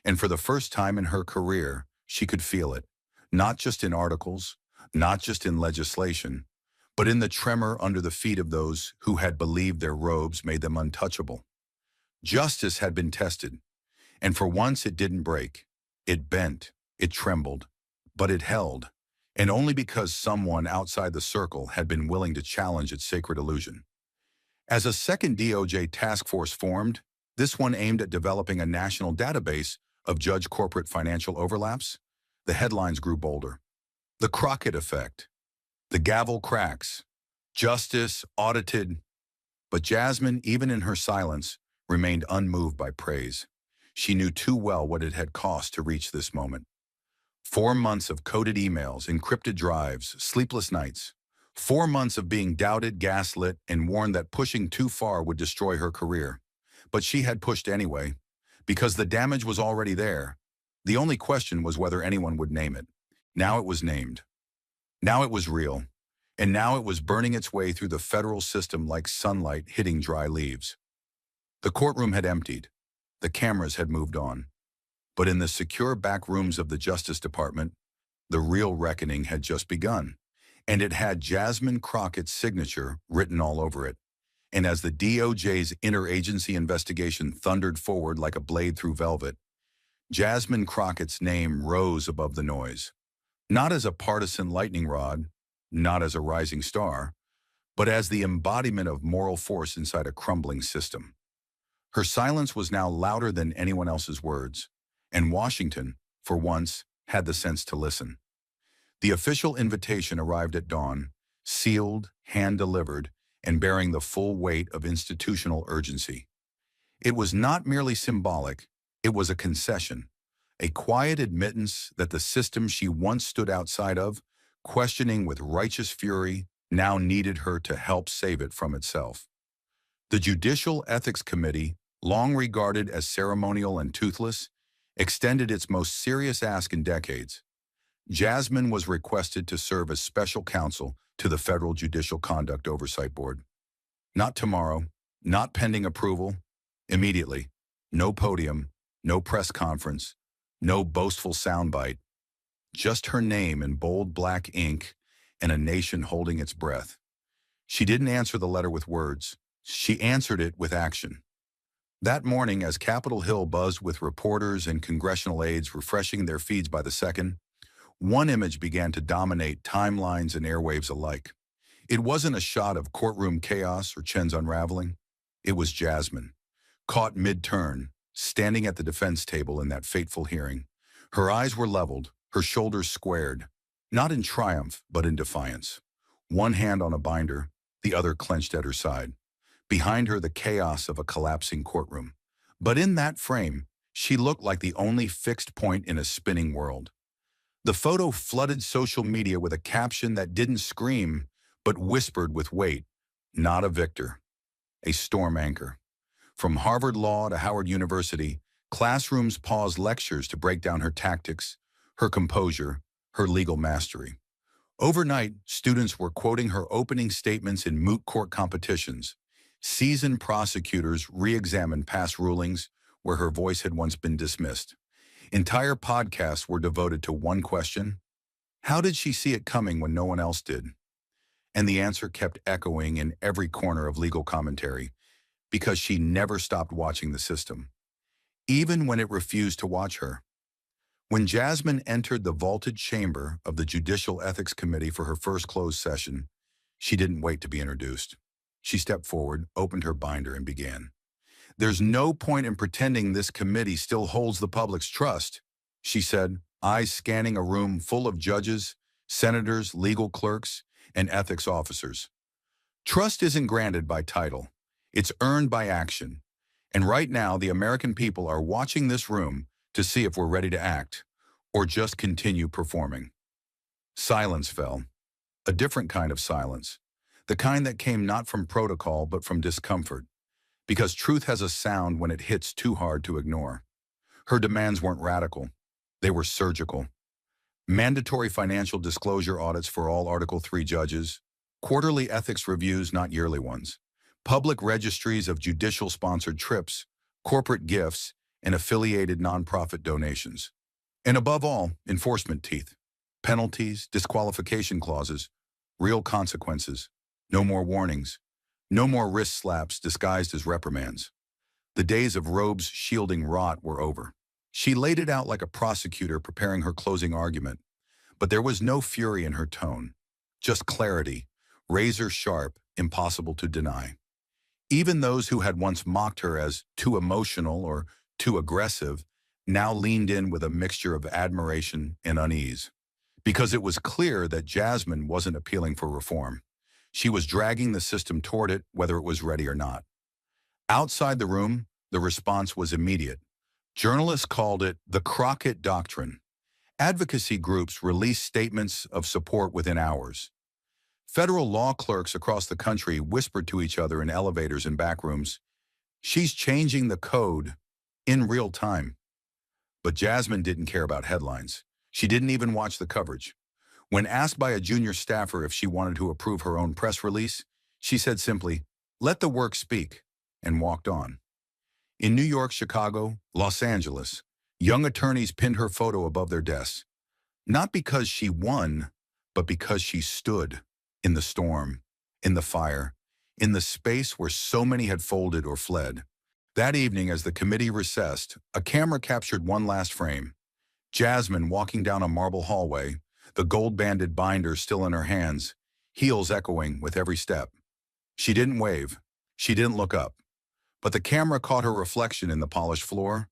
And for the first time in her career, she could feel it. Not just in articles, not just in legislation, but in the tremor under the feet of those who had believed their robes made them untouchable. Justice had been tested, and for once it didn't break. It bent, it trembled, but it held, and only because someone outside the circle had been willing to challenge its sacred illusion. As a second DOJ task force formed, this one aimed at developing a national database of judge corporate financial overlaps, the headlines grew bolder. The Crockett effect. The gavel cracks. Justice audited. But Jasmine, even in her silence, remained unmoved by praise. She knew too well what it had cost to reach this moment. 4 months of coded emails, encrypted drives, sleepless nights. 4 months of being doubted, gaslit, and warned that pushing too far would destroy her career. But she had pushed anyway, because the damage was already there. The only question was whether anyone would name it. Now it was named. Now it was real. And now it was burning its way through the federal system like sunlight hitting dry leaves. The courtroom had emptied. The cameras had moved on. But in the secure back rooms of the Justice Department, the real reckoning had just begun. And it had Jasmine Crockett's signature written all over it. And as the DOJ's interagency investigation thundered forward like a blade through velvet, Jasmine Crockett's name rose above the noise, not as a partisan lightning rod, not as a rising star, but as the embodiment of moral force inside a crumbling system. Her silence was now louder than anyone else's words, and Washington, for once, had the sense to listen. The official invitation arrived at dawn, sealed, hand-delivered, and bearing the full weight of institutional urgency. It was not merely symbolic, it was a concession, a quiet admittance that the system she once stood outside of, questioning with righteous fury, now needed her to help save it from itself. The Judicial Ethics Committee, long regarded as ceremonial and toothless, extended its most serious ask in decades. Jasmine was requested to serve as special counsel to the Federal Judicial Conduct Oversight Board. Not tomorrow, not pending approval, immediately. No podium, no press conference, no boastful soundbite. Just her name in bold black ink and a nation holding its breath. She didn't answer the letter with words. She answered it with action. That morning, as Capitol Hill buzzed with reporters and congressional aides refreshing their feeds by the second, one image began to dominate timelines and airwaves alike. It wasn't a shot of courtroom chaos or Chen's unraveling. It was Jasmine, caught mid-turn, standing at the defense table in that fateful hearing. Her eyes were leveled, her shoulders squared, not in triumph, but in defiance. One hand on a binder, the other clenched at her side. Behind her, the chaos of a collapsing courtroom. But in that frame, she looked like the only fixed point in a spinning world. The photo flooded social media with a caption that didn't scream, but whispered with weight. Not a victor, a storm anchor. From Harvard Law to Howard University, classrooms paused lectures to break down her tactics, her composure, her legal mastery. Overnight, students were quoting her opening statements in moot court competitions. Seasoned prosecutors re-examined past rulings where her voice had once been dismissed. Entire podcasts were devoted to one question: how did she see it coming when no one else did? And the answer kept echoing in every corner of legal commentary, because she never stopped watching the system, even when it refused to watch her. When Jasmine entered the vaulted chamber of the Judicial Ethics Committee for her first closed session, she didn't wait to be introduced. She stepped forward, opened her binder, and began. "There's no point in pretending this committee still holds the public's trust," she said, eyes scanning a room full of judges, senators, legal clerks, and ethics officers. "Trust isn't granted by title. It's earned by action. And right now, the American people are watching this room to see if we're ready to act, or just continue performing." Silence fell. A different kind of silence. The kind that came not from protocol, but from discomfort. Because truth has a sound when it hits too hard to ignore. Her demands weren't radical. They were surgical. Mandatory financial disclosure audits for all Article III judges, quarterly ethics reviews, not yearly ones, public registries of judicial-sponsored trips, corporate gifts, and affiliated nonprofit donations. And above all, enforcement teeth, penalties, disqualification clauses, real consequences, no more warnings, no more wrist slaps disguised as reprimands. The days of robes shielding rot were over. She laid it out like a prosecutor preparing her closing argument, but there was no fury in her tone, just clarity, razor sharp, impossible to deny. Even those who had once mocked her as too emotional or too aggressive now leaned in with a mixture of admiration and unease, because it was clear that Jasmine wasn't appealing for reform. She was dragging the system toward it, whether it was ready or not. Outside the room, the response was immediate. Journalists called it the Crockett Doctrine. Advocacy groups released statements of support within hours. Federal law clerks across the country whispered to each other in elevators and back rooms, "She's changing the code in real time." But Jasmine didn't care about headlines. She didn't even watch the coverage. When asked by a junior staffer if she wanted to approve her own press release, she said simply, "Let the work speak," and walked on. In New York, Chicago, Los Angeles, young attorneys pinned her photo above their desks, not because she won, but because she stood in the storm, in the fire, in the space where so many had folded or fled. That evening, as the committee recessed, a camera captured one last frame. Jasmine walking down a marble hallway, the gold-banded binder still in her hands, heels echoing with every step. She didn't wave. She didn't look up. But the camera caught her reflection in the polished floor,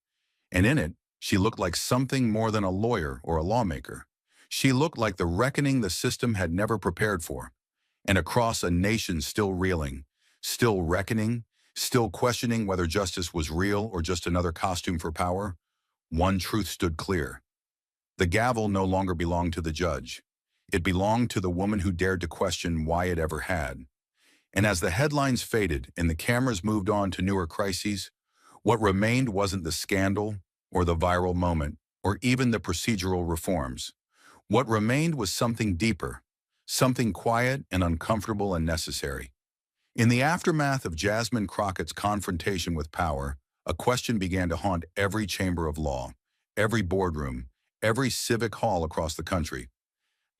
and in it, she looked like something more than a lawyer or a lawmaker. She looked like the reckoning the system had never prepared for. And across a nation still reeling, still reckoning, still questioning whether justice was real or just another costume for power, one truth stood clear. The gavel no longer belonged to the judge. It belonged to the woman who dared to question why it ever had. And as the headlines faded and the cameras moved on to newer crises, what remained wasn't the scandal or the viral moment or even the procedural reforms. What remained was something deeper, something quiet and uncomfortable and necessary. In the aftermath of Jasmine Crockett's confrontation with power, a question began to haunt every chamber of law, every boardroom, every civic hall across the country.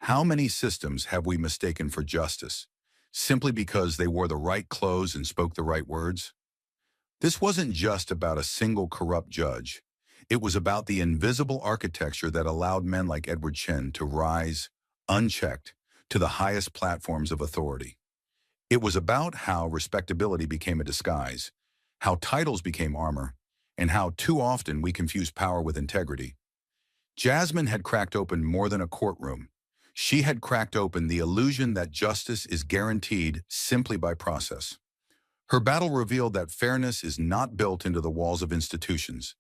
How many systems have we mistaken for justice, simply because they wore the right clothes and spoke the right words? This wasn't just about a single corrupt judge. It was about the invisible architecture that allowed men like Edward Chen to rise, unchecked, to the highest platforms of authority. It was about how respectability became a disguise, how titles became armor, and how too often we confuse power with integrity. Jasmine had cracked open more than a courtroom. She had cracked open the illusion that justice is guaranteed simply by process. Her battle revealed that fairness is not built into the walls of institutions.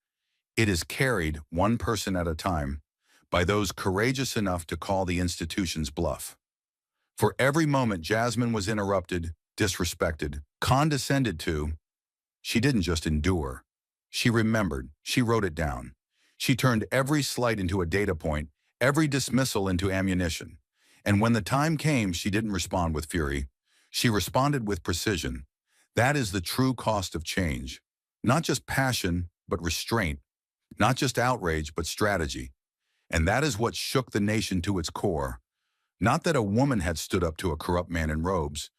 It is carried, one person at a time, by those courageous enough to call the institution's bluff. For every moment Jasmine was interrupted, disrespected, condescended to, she didn't just endure. She remembered. She wrote it down. She turned every slight into a data point, every dismissal into ammunition. And when the time came, she didn't respond with fury. She responded with precision. That is the true cost of change. Not just passion, but restraint. Not just outrage, but strategy. And that is what shook the nation to its core. Not that a woman had stood up to a corrupt man in robes,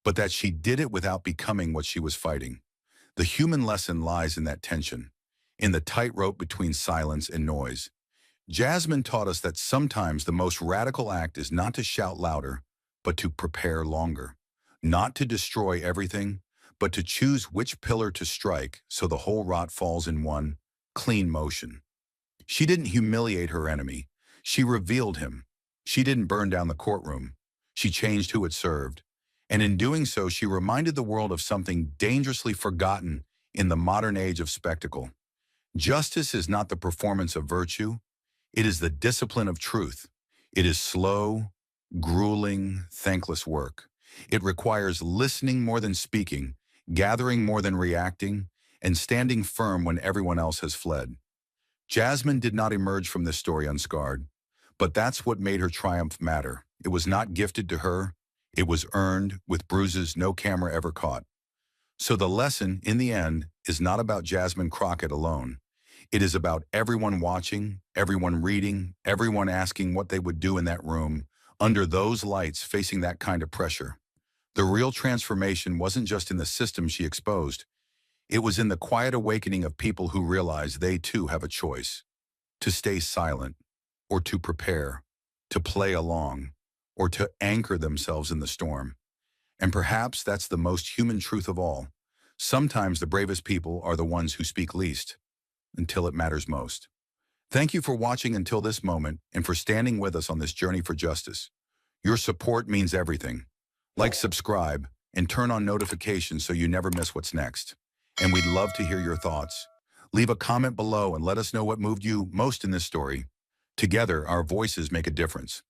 but that she did it without becoming what she was fighting. The human lesson lies in that tension, in the tightrope between silence and noise. Jasmine taught us that sometimes the most radical act is not to shout louder, but to prepare longer. Not to destroy everything, but to choose which pillar to strike so the whole rot falls in one clean motion. She didn't humiliate her enemy. She revealed him. She didn't burn down the courtroom. She changed who it served. And in doing so, she reminded the world of something dangerously forgotten in the modern age of spectacle. Justice is not the performance of virtue. It is the discipline of truth. It is slow, grueling, thankless work. It requires listening more than speaking, gathering more than reacting, and standing firm when everyone else has fled. Jasmine did not emerge from this story unscarred, but that's what made her triumph matter. It was not gifted to her. It was earned with bruises no camera ever caught. So the lesson, in the end, is not about Jasmine Crockett alone. It is about everyone watching, everyone reading, everyone asking what they would do in that room, under those lights facing that kind of pressure. The real transformation wasn't just in the system she exposed. It was in the quiet awakening of people who realize they too have a choice. To stay silent, or to prepare, to play along, or to anchor themselves in the storm. And perhaps that's the most human truth of all. Sometimes the bravest people are the ones who speak least, until it matters most. Thank you for watching until this moment and for standing with us on this journey for justice. Your support means everything. Like, subscribe, and turn on notifications so you never miss what's next. And we'd love to hear your thoughts. Leave a comment below and let us know what moved you most in this story. Together, our voices make a difference.